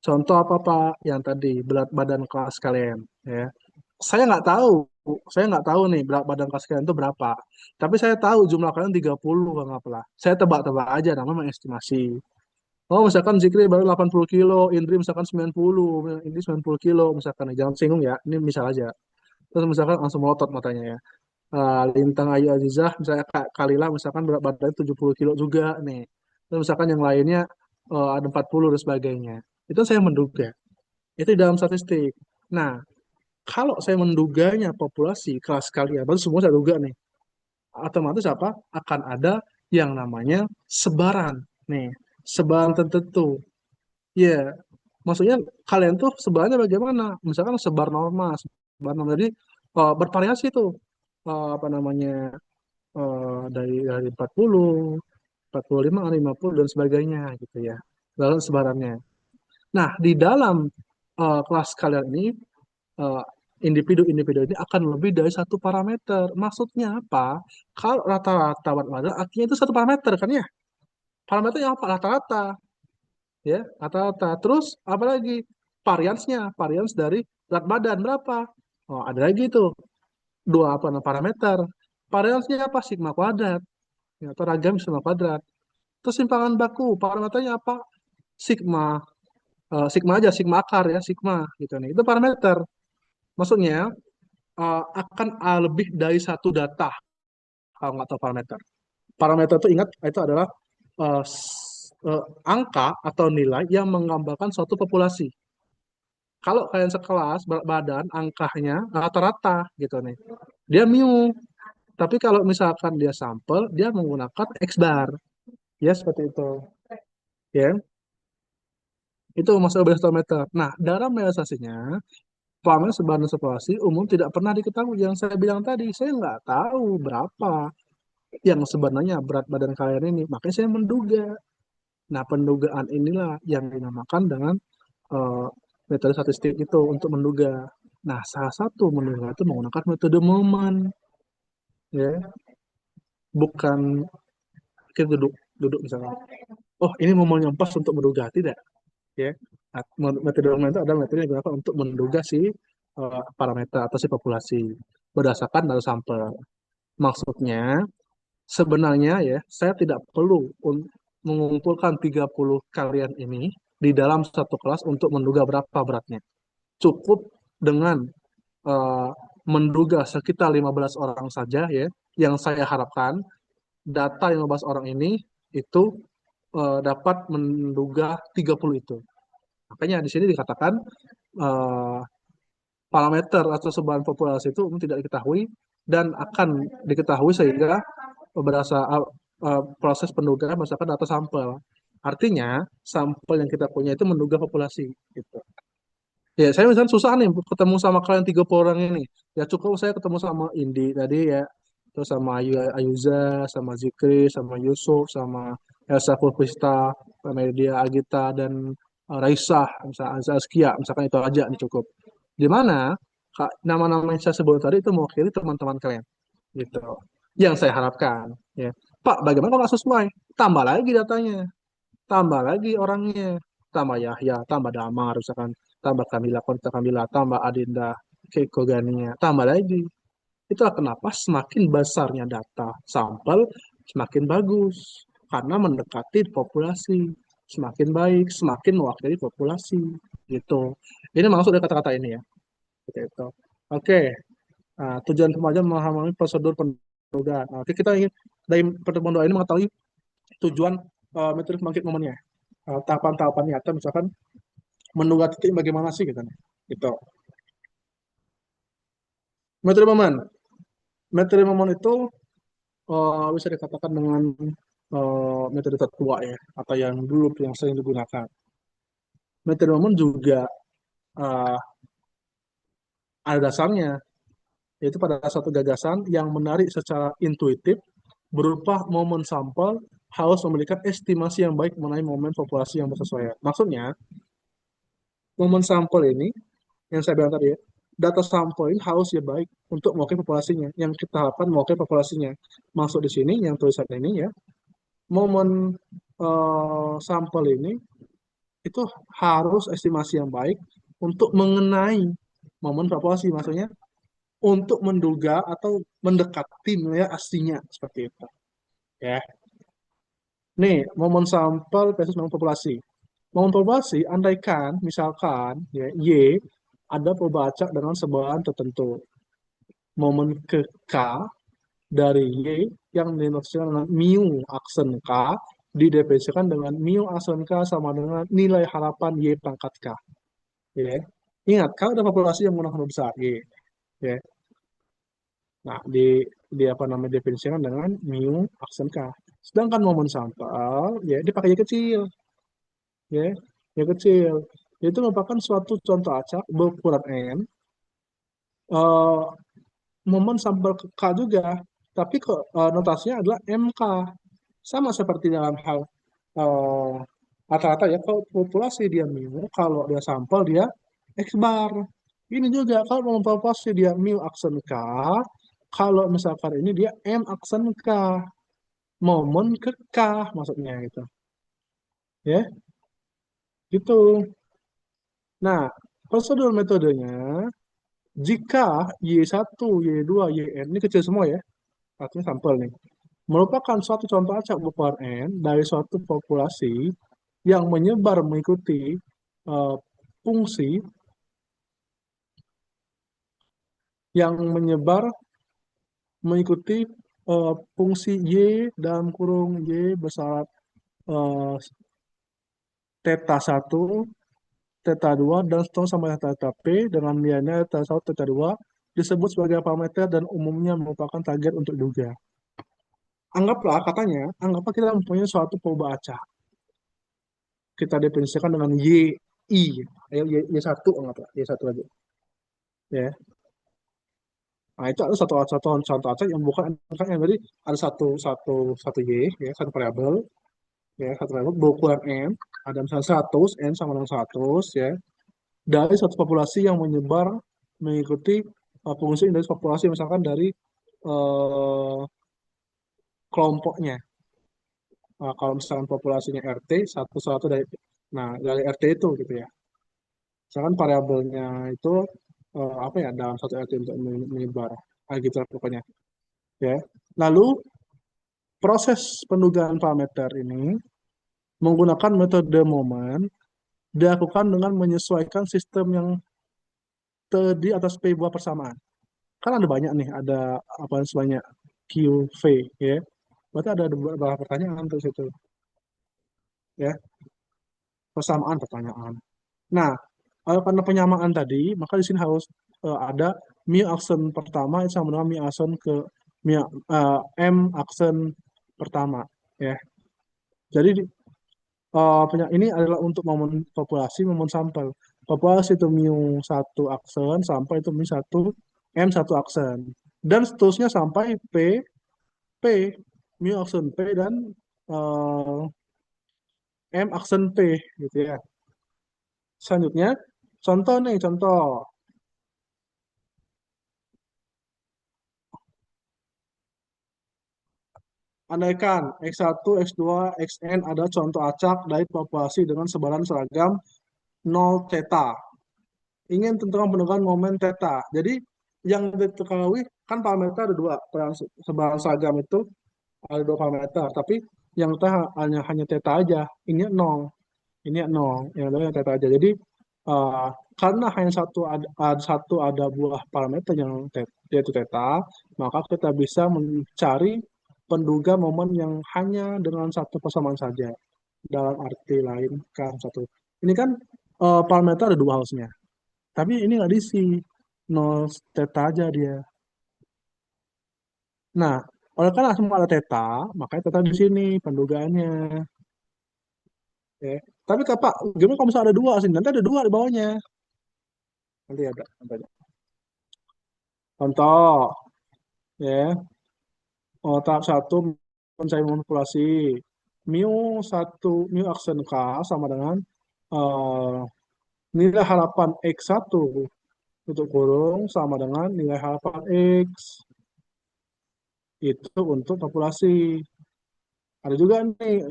Contoh apa Pak? Yang tadi berat badan kelas kalian, ya. Saya nggak tahu, saya nggak tahu nih berat badan kelas kalian itu berapa. Tapi saya tahu jumlah kalian 30 anggaplah. Saya tebak-tebak aja, namanya mengestimasi. Oh, misalkan Zikri baru 80 kilo, Indri misalkan 90, Indri 90 kilo, misalkan. Jangan singgung ya, ini misal aja. Terus misalkan langsung melotot matanya ya. Lintang Ayu Azizah, misalnya Kak Kalila, misalkan berat badannya 70 kilo juga nih. Terus misalkan yang lainnya ada 40 dan sebagainya. Itu saya menduga. Itu di dalam statistik. Nah, kalau saya menduganya populasi kelas kalian, berarti semua saya duga nih. Otomatis apa? Akan ada yang namanya sebaran. Nih, sebaran tertentu. Ya, maksudnya kalian tuh sebarannya bagaimana? Misalkan sebar normal, sebar normal. Jadi bervariasi tuh. Apa namanya? Dari 40, 45, 50 dan sebagainya gitu ya. Dalam sebarannya. Nah, di dalam kelas kalian ini eh, individu-individu ini akan lebih dari satu parameter. Maksudnya apa? Kalau rata-rata berat badan, artinya itu satu parameter kan ya? Parameternya apa? Rata-rata, ya, rata-rata. Terus apa lagi? Variansnya, varians dari berat badan berapa? Oh, ada lagi tuh dua apa parameter. Variansnya apa? Sigma kuadrat, ya, atau ragam sigma kuadrat. Terus simpangan baku, parameternya apa? Sigma, sigma aja, sigma akar ya, sigma gitu nih. Itu parameter. Maksudnya akan lebih dari satu data kalau nggak tahu parameter. Parameter itu ingat itu adalah angka atau nilai yang menggambarkan suatu populasi. Kalau kalian sekelas berat badan angkanya rata-rata gitu nih. Dia mu. Tapi kalau misalkan dia sampel, dia menggunakan X bar. Ya, seperti itu. Ya, itu masalah barometer. Nah, dalam realisasinya, parameter sebaran dan populasi umum tidak pernah diketahui. Yang saya bilang tadi, saya nggak tahu berapa yang sebenarnya berat badan kalian ini. Makanya saya menduga. Nah, pendugaan inilah yang dinamakan dengan eh, metode statistik itu untuk menduga. Nah, salah satu menduga itu menggunakan metode momen, ya, bukan kita duduk duduk misalnya. Oh, ini momen yang pas untuk menduga, tidak, ya. Nah, metode momen itu adalah metode yang digunakan untuk menduga si parameter atau si populasi berdasarkan data sampel. Maksudnya, sebenarnya ya, saya tidak perlu mengumpulkan 30 kalian ini di dalam satu kelas untuk menduga berapa beratnya. Cukup dengan eh, menduga sekitar 15 orang saja ya, yang saya harapkan data 15 orang ini itu dapat menduga 30 itu. Makanya di sini dikatakan eh, parameter atau sebaran populasi itu tidak diketahui dan akan diketahui sehingga proses pendugaan berdasarkan data sampel. Artinya, sampel yang kita punya itu menduga populasi. Gitu. Ya, saya misalnya susah nih ketemu sama kalian 30 orang ini. Ya cukup saya ketemu sama Indi tadi ya, terus sama Ayuza, sama Zikri, sama Yusuf, sama Elsa Pulvista, sama Media Agita, dan Raisah, misalnya Azkia, misalkan itu aja nih cukup. Di mana nama-nama yang saya sebut tadi itu mewakili teman-teman kalian. Gitu. Yang saya harapkan. Ya. Pak, bagaimana kalau nggak sesuai? Tambah lagi datanya, tambah lagi orangnya, tambah Yahya, tambah Damar, misalkan, tambah Kamila, Konta Kamila, tambah Adinda, Keiko Gania, tambah lagi. Itulah kenapa semakin besarnya data sampel, semakin bagus. Karena mendekati populasi. Semakin baik, semakin mewakili populasi. Gitu. Ini maksud dari kata-kata ini ya. Seperti itu. Oke. Nah, tujuan pembelajaran memahami prosedur pendugaan. Nah, oke, kita ingin dari pertemuan doa ini mengetahui tujuan metode pembangkit momennya. Tahapan-tahapannya atau misalkan menduga titik bagaimana sih gitu. Gitu. Metode momen. Metode momen itu bisa dikatakan dengan metode tertua ya, atau yang dulu yang sering digunakan. Metode momen juga uh, ada dasarnya, yaitu pada satu gagasan yang menarik secara intuitif berupa momen sampel harus memberikan estimasi yang baik mengenai momen populasi yang bersesuaian. Maksudnya, momen sampel ini yang saya bilang tadi ya, data sampel ini harus ya baik untuk mewakili populasinya, yang kita harapkan mewakili populasinya. Maksud di sini yang tulisan ini ya, momen sampel ini itu harus estimasi yang baik untuk mengenai momen populasi, maksudnya untuk menduga atau mendekati nilai aslinya seperti itu. Ya, nih momen sampel versus momen populasi. Momen populasi, andaikan misalkan ya, Y ada perubahan acak dengan sebaran tertentu. Momen ke K dari Y yang dinotiskan dengan mu aksen K didefinisikan dengan mu aksen K sama dengan nilai harapan Y pangkat K. Ya. Ingat, K ada populasi yang menggunakan besar Y. Ya. Nah, di apa namanya definisikan dengan mu aksen K. Sedangkan momen sampel, ya dia pakai Y kecil. Ya, Y kecil. Itu merupakan suatu contoh acak berukuran N, eh, momen sampel ke K juga, tapi notasinya adalah MK. Sama seperti dalam hal eh, rata-rata ya, kalau populasi dia mu, kalau dia sampel dia X bar. Ini juga kalau momen populasi dia mu aksen K, kalau misalkan ini dia M aksen K, momen ke K maksudnya gitu. Ya, gitu. Nah, prosedur metodenya jika Y1, Y2, YN ini kecil semua ya, artinya sampel nih, merupakan suatu contoh acak berukuran N dari suatu populasi yang menyebar mengikuti eh, fungsi yang menyebar mengikuti fungsi Y dalam kurung Y besar eh, theta 1, theta 2, dan seterusnya sampai theta P dengan nilainya theta 1, theta 2 disebut sebagai parameter dan umumnya merupakan target untuk diduga. Anggaplah kita mempunyai suatu perubahan acak. Kita definisikan dengan YI. Ayo Y1 anggaplah, Y1 aja. Ya. Nah, itu ada satu contoh acak yang bukan yang tadi ada satu Y, ya, satu variabel, ya, satu variabel berukuran N, ada misalnya 100, N sama dengan 100, ya, dari satu populasi yang menyebar mengikuti fungsi dari populasi misalkan dari eh, kelompoknya. Nah, kalau misalkan populasinya RT, satu dari RT itu gitu ya. Misalkan variabelnya itu apa ya dalam satu RT untuk menyebar, gitu lah pokoknya. Ya. Lalu proses pendugaan parameter ini menggunakan metode momen dilakukan dengan menyesuaikan sistem yang terdiri atas P buah persamaan. Kan ada banyak nih, ada apa sebanyak QV ya. Berarti ada beberapa pertanyaan untuk situ ya, persamaan pertanyaan. Nah, karena penyamaan tadi, maka di sini harus ada mu aksen pertama sama dengan mu aksen ke m aksen pertama ya. Jadi ini adalah untuk momen populasi, momen sampel. Populasi itu mu 1 aksen sampai itu mu 1 m 1 aksen. Dan seterusnya sampai P mu aksen P dan m aksen P gitu ya. Selanjutnya, contoh. Andaikan X1, X2, Xn ada contoh acak dari populasi dengan sebaran seragam 0 theta. Ingin tentukan penentuan momen theta. Jadi yang diketahui kan parameter ada dua, sebaran seragam itu ada dua parameter, tapi yang kita hanya theta aja. Ini 0, yang ada theta aja. Jadi karena hanya ada buah parameter yang yaitu theta, maka kita bisa mencari penduga momen yang hanya dengan satu persamaan saja. Dalam arti lain kan satu. Ini kan parameter ada dua harusnya. Tapi ini nggak diisi. 0 theta aja dia. Nah, oleh karena semua ada theta, makanya theta di sini pendugaannya. Ya. Tapi Pak, gimana kalau misalnya ada dua sih? Nanti ada dua di bawahnya. Nanti ada. Contoh, ya. Tahap 1 mencari manipulasi. mu aksen K sama dengan nilai harapan X1 tutup kurung sama dengan nilai harapan X. Itu untuk populasi. Ada juga nih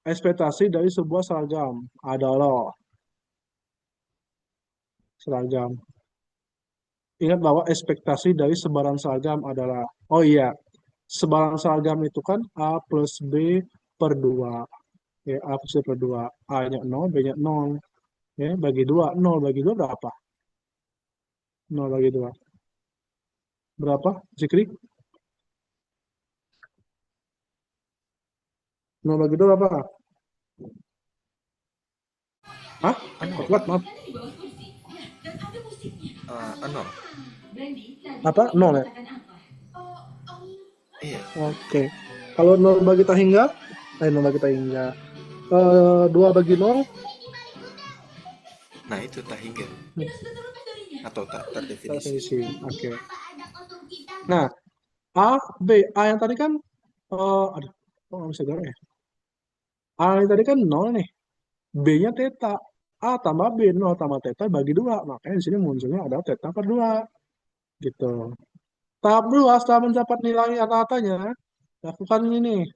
ekspektasi dari sebuah seragam adalah seragam. Ingat bahwa ekspektasi dari sebaran seragam adalah, oh iya, sebaran seragam itu kan A plus B per 2. Ya, A plus B per 2. A-nya 0, B-nya 0. Ya, bagi 2. 0 bagi 2 berapa? 0 bagi 2. Berapa, Zikri? 0 bagi 2 berapa? Hah? Kuat, maaf. 0. Apa? 0 ya? Iya. Oke. Kalau 0 bagi tak hingga? 0 bagi tak hingga. 2 bagi 0? Nah, itu tak hingga. Atau tak terdefinisi. Definisi. Oke. Nah, A, B. A yang tadi kan, aduh, kok nggak bisa gambar ya? A yang tadi kan 0 nih. B-nya theta. A tambah B, 0 tambah theta bagi 2. Makanya di sini munculnya ada theta per 2. Gitu. Tahap 2, setelah mencapai nilai rata-ratanya, lakukan ini.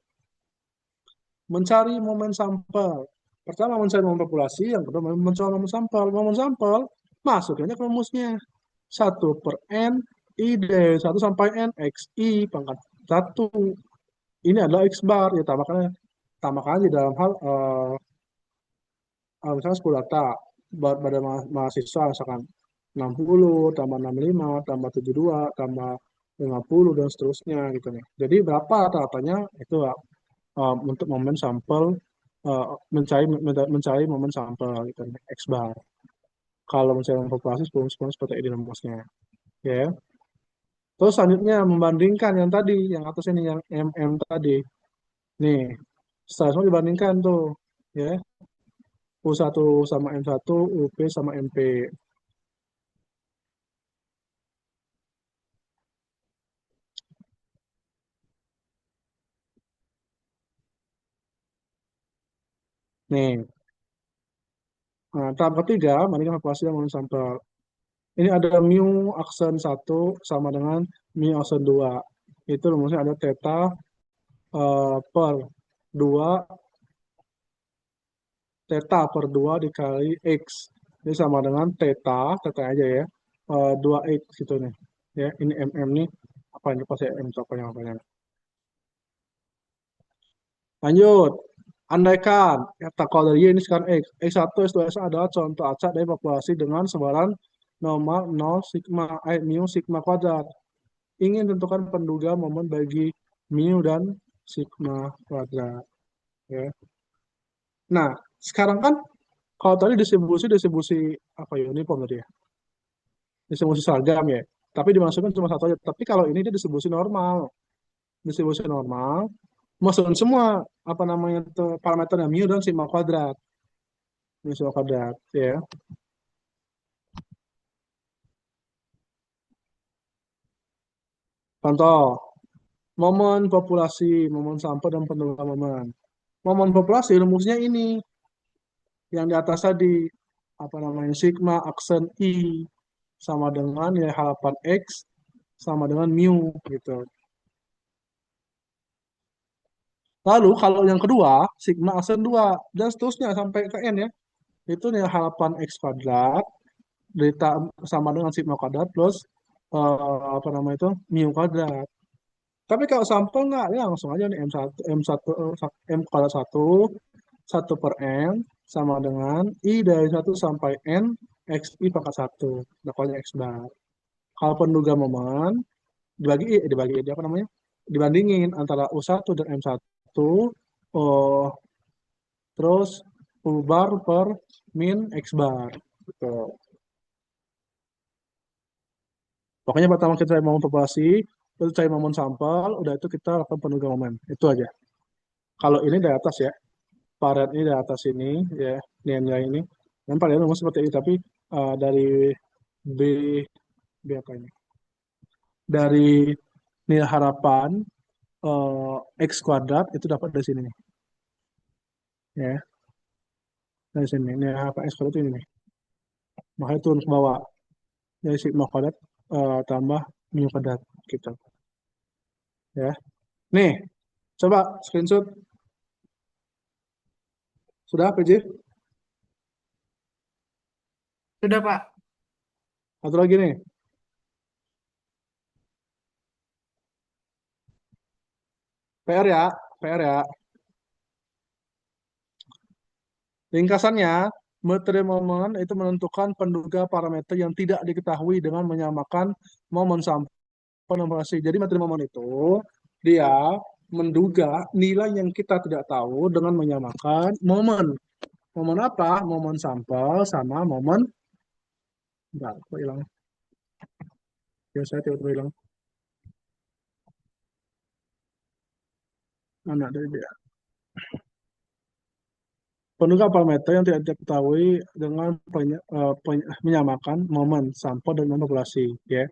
Mencari momen sampel. Pertama mencari momen populasi, yang kedua mencari momen sampel. Momen sampel, masuknya ke rumusnya. 1 per N, I dari 1 sampai N, XI pangkat 1. Ini adalah X bar, ya tambahkan aja dalam hal misalnya 10 data pada mahasiswa misalkan 60 tambah 65 tambah 72 tambah 50 dan seterusnya gitu nih. Jadi berapa rata-ratanya itu untuk momen sampel mencari momen sampel gitu nih, X bar. Kalau mencari momen populasi 10 seperti ini rumusnya. Ya. Terus selanjutnya membandingkan yang tadi, yang atas ini, yang MM tadi. Nih, setelah semua dibandingkan tuh, ya. U1 sama M1, UP sama MP. Nih, nah, tahap ketiga, bandingkan populasi yang mengandung sampel. Ini ada mu aksen 1 sama dengan mu aksen 2. Itu rumusnya ada theta per 2, theta per 2 dikali X. Ini sama dengan theta aja ya, 2X gitu nih. Ya, ini MM nih, apa ini pas ya M itu apanya. Lanjut, andaikan kata kalau dari Y ini sekarang X. X1, S2, S adalah contoh acak dari populasi dengan sebaran normal 0 sigma, mu sigma kuadrat. Ingin tentukan penduga momen bagi mu dan sigma kuadrat. Ya. Nah, sekarang kan kalau tadi distribusi apa ya, uniform tadi ya, distribusi seragam ya. Tapi dimasukkan cuma satu aja. Tapi kalau ini dia distribusi normal, masukin semua apa namanya itu parameternya mu dan sigma kuadrat, ya. Contoh, momen sampel dan penduga momen. Momen populasi rumusnya ini yang di atas tadi, apa namanya, sigma aksen I sama dengan nilai harapan X sama dengan mu gitu. Lalu kalau yang kedua, sigma aksen 2 dan seterusnya sampai ke N ya. Itu nilai harapan X kuadrat sama dengan sigma kuadrat plus apa namanya itu mu kuadrat. Tapi kalau sampel nggak, ya langsung aja nih M1 M kuadrat 1 per N sama dengan I dari 1 sampai N XI pangkat 1. Pokoknya X bar. Kalau penduga momen, dibagi apa namanya? Dibandingin antara U1 dan M1, oh, terus U bar per min X bar. Gitu. Pokoknya pertama kita cari momen populasi, terus cari momen sampel, udah itu kita lakukan penduga momen. Itu aja. Kalau ini dari atas ya, paret ini dari atas ini, ya, nilai ini. Yang paling umum seperti ini, tapi dari B, apa ini? Dari nilai harapan X kuadrat itu dapat dari sini nih. Ya, dari sini. Nilai harapan X kuadrat itu ini nih. Makanya turun ke bawah. Dari sigma kuadrat tambah mu kuadrat gitu. Ya. Nih, coba screenshot. Sudah, PJ? Sudah, Pak. Satu lagi nih. PR ya, PR ya. Ringkasannya, metode momen itu menentukan penduga parameter yang tidak diketahui dengan menyamakan momen sampel dan populasi. Jadi metode momen itu dia menduga nilai yang kita tidak tahu dengan menyamakan momen. Momen apa? Momen sampel sama momen. Enggak, kok hilang? Ya, saya tiba-tiba hilang. Anak dari dia. Penduga parameter yang tidak diketahui dengan menyamakan momen sampel dan populasi. Ya.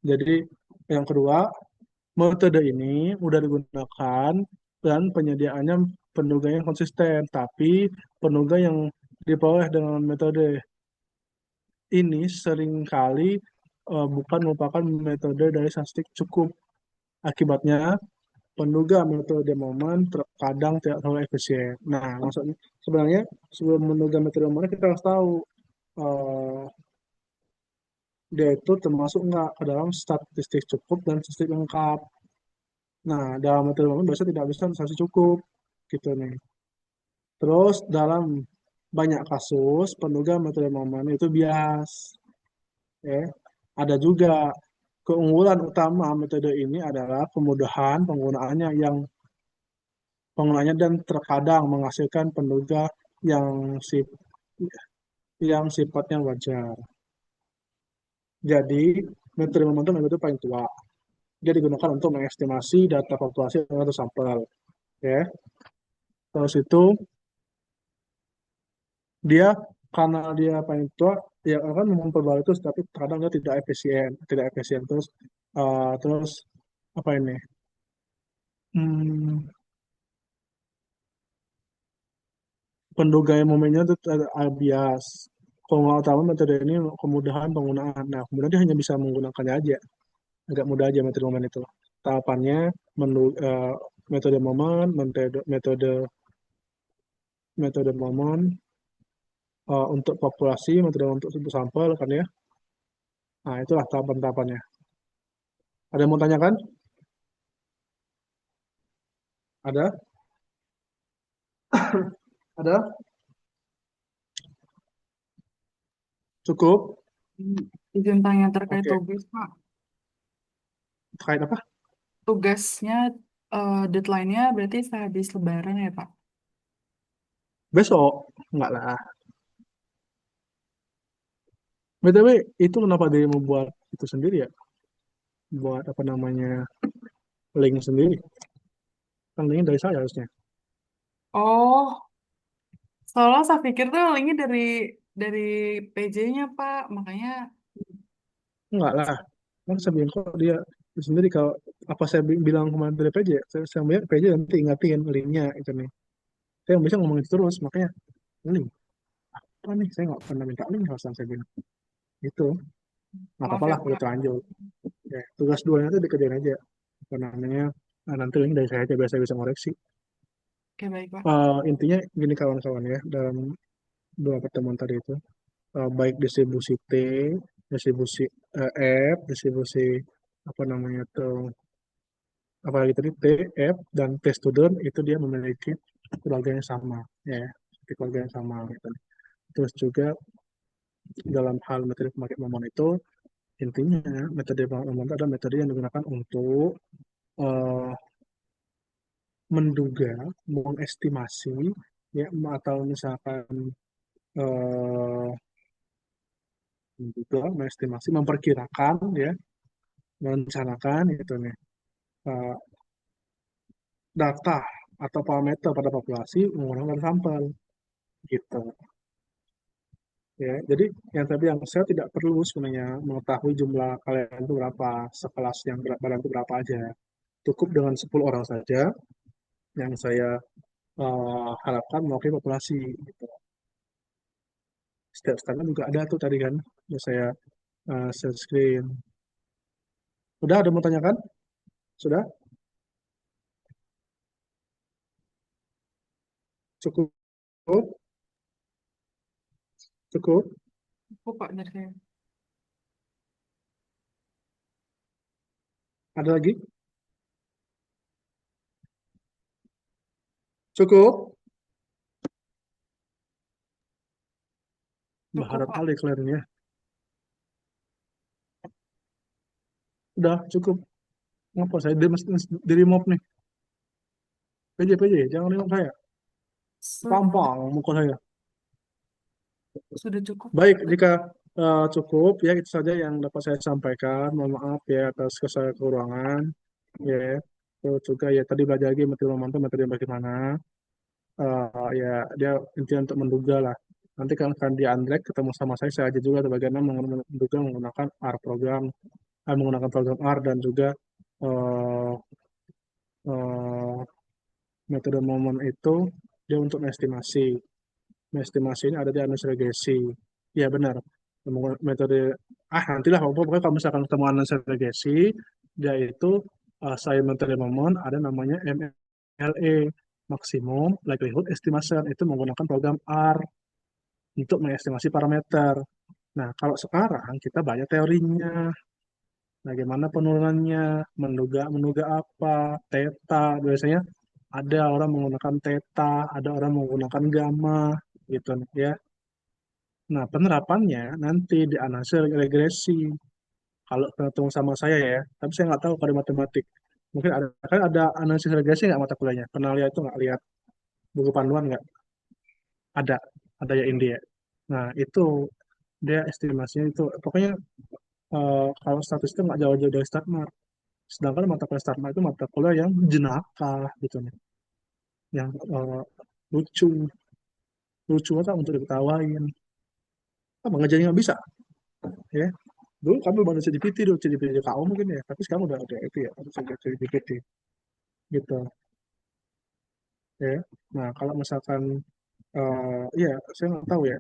Jadi yang kedua, metode ini udah digunakan dan penyediaannya penduga yang konsisten, tapi penduga yang diperoleh dengan metode ini seringkali bukan merupakan metode dari statistik cukup. Akibatnya, penduga metode momen terkadang tidak terlalu efisien. Nah, maksudnya sebenarnya sebelum menduga metode momen kita harus tahu eh, dia itu termasuk nggak ke dalam statistik cukup dan statistik lengkap. Nah, dalam metode momen biasanya tidak bisa statistik cukup, gitu nih. Terus dalam banyak kasus penduga metode momen itu bias. Ya. Ada juga keunggulan utama metode ini adalah kemudahan penggunaannya dan terkadang menghasilkan penduga yang sif, yang sifatnya wajar. Jadi metode momentum itu paling tua. dia digunakan untuk mengestimasi data populasi atau sampel. Ya, terus itu dia karena dia paling tua, ya akan memperbarui itu, tapi kadang dia tidak efisien terus apa ini? Hmm, penduga momennya itu ada bias. Kalau nggak utama metode ini kemudahan penggunaan. Nah, kemudian dia hanya bisa menggunakannya aja, agak mudah aja metode momen itu. Tahapannya metode momen, metode momen untuk populasi, metode untuk sampel kan ya. Nah, itulah tahapan-tahapannya. Ada yang mau tanyakan? Ada? Ada? Cukup? Tentang yang terkait Oke. tugas, Pak. Terkait apa? Tugasnya, deadline-nya berarti sehabis Lebaran ya, Pak? Besok? Enggak lah. BTW, itu kenapa dia membuat itu sendiri ya? Buat apa namanya, link sendiri. Kan linknya dari saya harusnya. Oh, soalnya saya pikir tuh linknya dari PJ-nya, Pak. Makanya, Enggak lah. Kan saya bilang kok dia sendiri, kalau apa saya bilang kemarin dari PJ, saya bilang PJ nanti ingatin linknya itu nih. Saya bisa ngomong itu terus, makanya link. Apa nih? Saya nggak pernah minta link, harusnya saya bilang. Itu. Nggak maaf apa-apa ya, lah, udah Pak. terlanjur. Ya, tugas duanya itu dikerjain aja. Apa namanya, nanti link dari saya aja, biar saya bisa ngoreksi. Oke, baik, Pak. Intinya gini kawan-kawan ya, dalam dua pertemuan tadi itu, baik distribusi T, distribusi F, distribusi apa namanya tuh, apalagi tadi T, F, dan T student itu dia memiliki keluarga yang sama, ya, keluarga yang sama gitu. Terus juga dalam hal metode pemakai momon itu, intinya metode pemakai momon itu adalah metode yang digunakan untuk eh, menduga, mengestimasi, ya, atau misalkan eh, menduga, mengestimasi, memperkirakan, ya, merencanakan gitu nih, eh, data atau parameter pada populasi menggunakan sampel gitu ya. Jadi yang tadi, yang saya tidak perlu sebenarnya mengetahui jumlah kalian itu berapa, sekelas yang berat badan itu berapa aja, cukup dengan 10 orang saja yang saya harapkan mewakili populasi gitu. Setiap standar juga ada tuh tadi kan, yang saya share screen. Sudah ada mau tanyakan? Sudah? Cukup? Cukup? Cukup, Pak, dari saya. Ada lagi? Cukup? Cukup, Berharap Pak. kali kalian. Udah cukup. Ngapa saya di remove nih? PJ, jangan remove saya. Sudah, Tampang muka saya. sudah cukup, Pak. Baik, jika cukup ya, itu saja yang dapat saya sampaikan. Mohon maaf ya atas kekurangan. Ya, terus juga ya tadi belajar lagi metode memantau, metode bagaimana. Ya, dia intinya untuk menduga lah. Nanti kalau akan di Android ketemu sama saya aja juga bagaimana menduga menggunakan R program, menggunakan program R, dan juga eh, eh, metode momen itu dia untuk estimasi. Estimasi ini ada di analisis regresi. Iya benar. Metode nantilah pokoknya kalau misalkan ketemu analisis regresi, dia itu saya metode momen ada namanya MLE, Maximum Likelihood Estimation, itu menggunakan program R untuk mengestimasi parameter. Nah, kalau sekarang kita banyak teorinya, bagaimana penurunannya, menduga menduga apa, theta, biasanya ada orang menggunakan theta, ada orang menggunakan gamma, gitu ya. Nah, penerapannya nanti di analisis regresi. Kalau ketemu sama saya ya, tapi saya nggak tahu kalau di matematik. Mungkin ada, kan ada analisis regresi nggak mata kuliahnya? Pernah lihat itu nggak, lihat buku panduan nggak? Ada, ada ya India. Nah, itu dia estimasinya itu. Pokoknya kalau statistik nggak jauh-jauh dari standar. Sedangkan mata kuliah Starma itu mata kuliah yang jenaka gitu nih, yang lucu, lucu atau untuk diketawain. Apa ngajarin nggak bisa, ya. Dulu kamu baru CDPT dulu, CDPT KU mungkin ya, tapi sekarang udah itu ya, harus ada CDPT gitu, ya. Nah, kalau misalkan, iya, saya nggak tahu ya,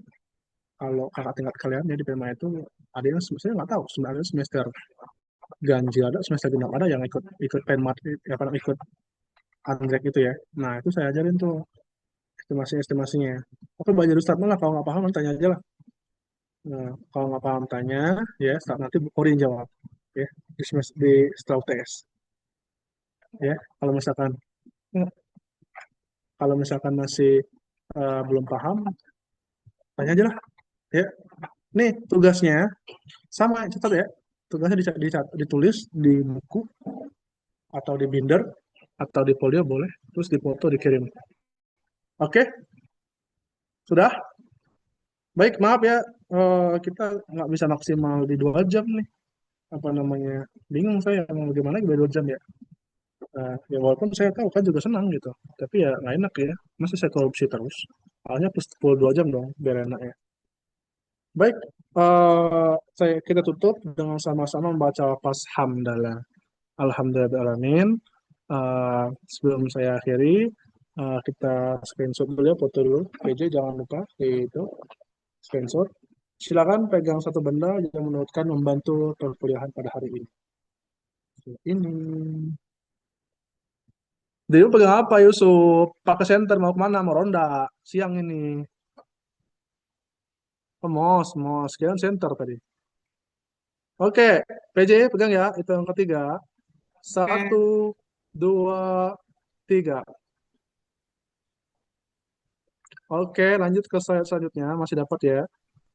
kalau kakak tingkat kalian ya di PMA itu ada yang saya nggak tahu sebenarnya semester ganjil ada, semester genap ada yang ikut ikut penmat, ya kan, ikut anjek itu ya. Nah, itu saya ajarin tuh estimasinya. Oke, belajar Ustadz malah kalau nggak paham nanti tanya aja lah. Nah, kalau nggak paham tanya, ya start nanti Korin jawab, ya di setelah UTS, ya. Kalau misalkan kalau misalkan masih belum paham, tanya aja lah, ya. Nih tugasnya sama, catat ya. Tugasnya ditulis di buku atau di binder atau di folio boleh, terus dipoto dikirim. Oke, sudah. Baik, maaf ya, kita nggak bisa maksimal di 2 jam nih. Apa namanya? Bingung saya mau bagaimana di 2 jam ya. Ya walaupun saya tahu kan juga senang gitu, tapi ya nggak enak ya. Masa saya korupsi terus? Soalnya plus 2 jam dong, biar enak ya. Baik, kita tutup dengan sama-sama membaca lafaz hamdalah. Alhamdulillahirrahmanirrahim. Sebelum saya akhiri, kita screenshot dulu ya, foto dulu. PJ jangan lupa itu screenshot. Silakan pegang satu benda yang menurutkan membantu perkuliahan pada hari ini. Ini. Dia pegang apa Yusuf? Pakai senter mau kemana? Mau ronda siang ini. Oh, mos. Kalian center tadi. Oke, PJ pegang ya. Itu yang ketiga. 1, 2, 3. Oke, lanjut ke slide selanjutnya. Masih dapat ya.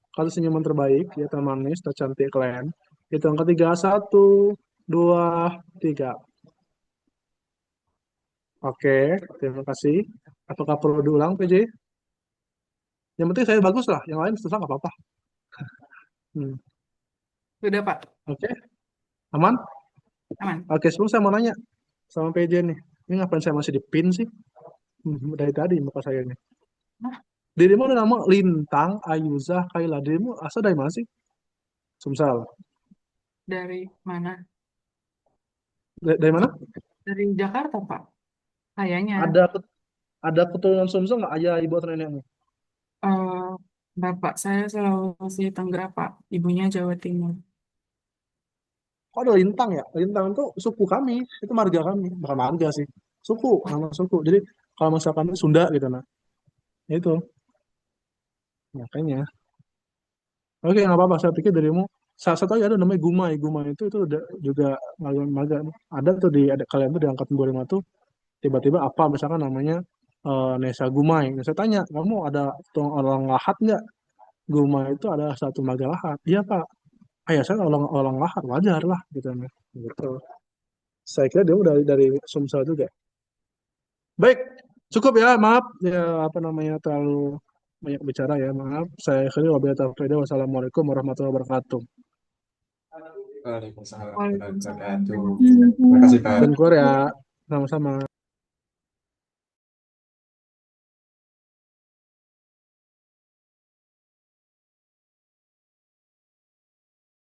Kasih senyuman terbaik, ya teman manis, tercantik kalian. Itu yang ketiga. 1, 2, 3. Oke, terima kasih. Apakah perlu diulang, PJ? Yang penting saya bagus lah. Yang lain susah nggak apa-apa. Sudah, Pak. Oke, aman? Aman. Oke, sebelum saya mau nanya sama PJ nih. Ini ngapain saya masih di pin sih? Dari tadi muka saya nih. Hah? Dirimu ada nama Lintang Ayuza Kaila. Dirimu asal dari mana sih? Sumsel. Dari mana? Dari mana? Dari Jakarta, Pak. Kayaknya. Ada keturunan Sumsel nggak, ayah, ibu atau nenekmu? Bapak saya Sulawesi Tenggara, Pak. Ibunya Jawa Timur. Kok ada Lintang ya? Lintang itu suku kami, itu marga kami, bukan marga sih. Suku, nama suku. Jadi kalau misalkan itu Sunda gitu, nah. Itu. Makanya. Oke, nggak apa-apa. Saya pikir dirimu satu aja ada namanya Gumai. Gumai itu udah juga marga. Ada tuh ada kalian tuh di angkatan 25 tuh tiba-tiba apa misalkan namanya Nesa Gumai. Nah, saya tanya, kamu ada orang Lahat nggak? Gumai itu ada satu marga Lahat. Iya Pak. Ya saya orang Lahat, wajar lah gitu. Gitu. Saya kira dia dari Sumsel juga. Baik, cukup ya, maaf ya apa namanya terlalu banyak bicara ya, maaf. Saya akhiri wabillahi taufiq. Wassalamualaikum warahmatullahi wabarakatuh. Waalaikumsalam warahmatullahi Waalaikumsalam. wabarakatuh. Terima kasih Pak. Dan keluar ya, sama-sama.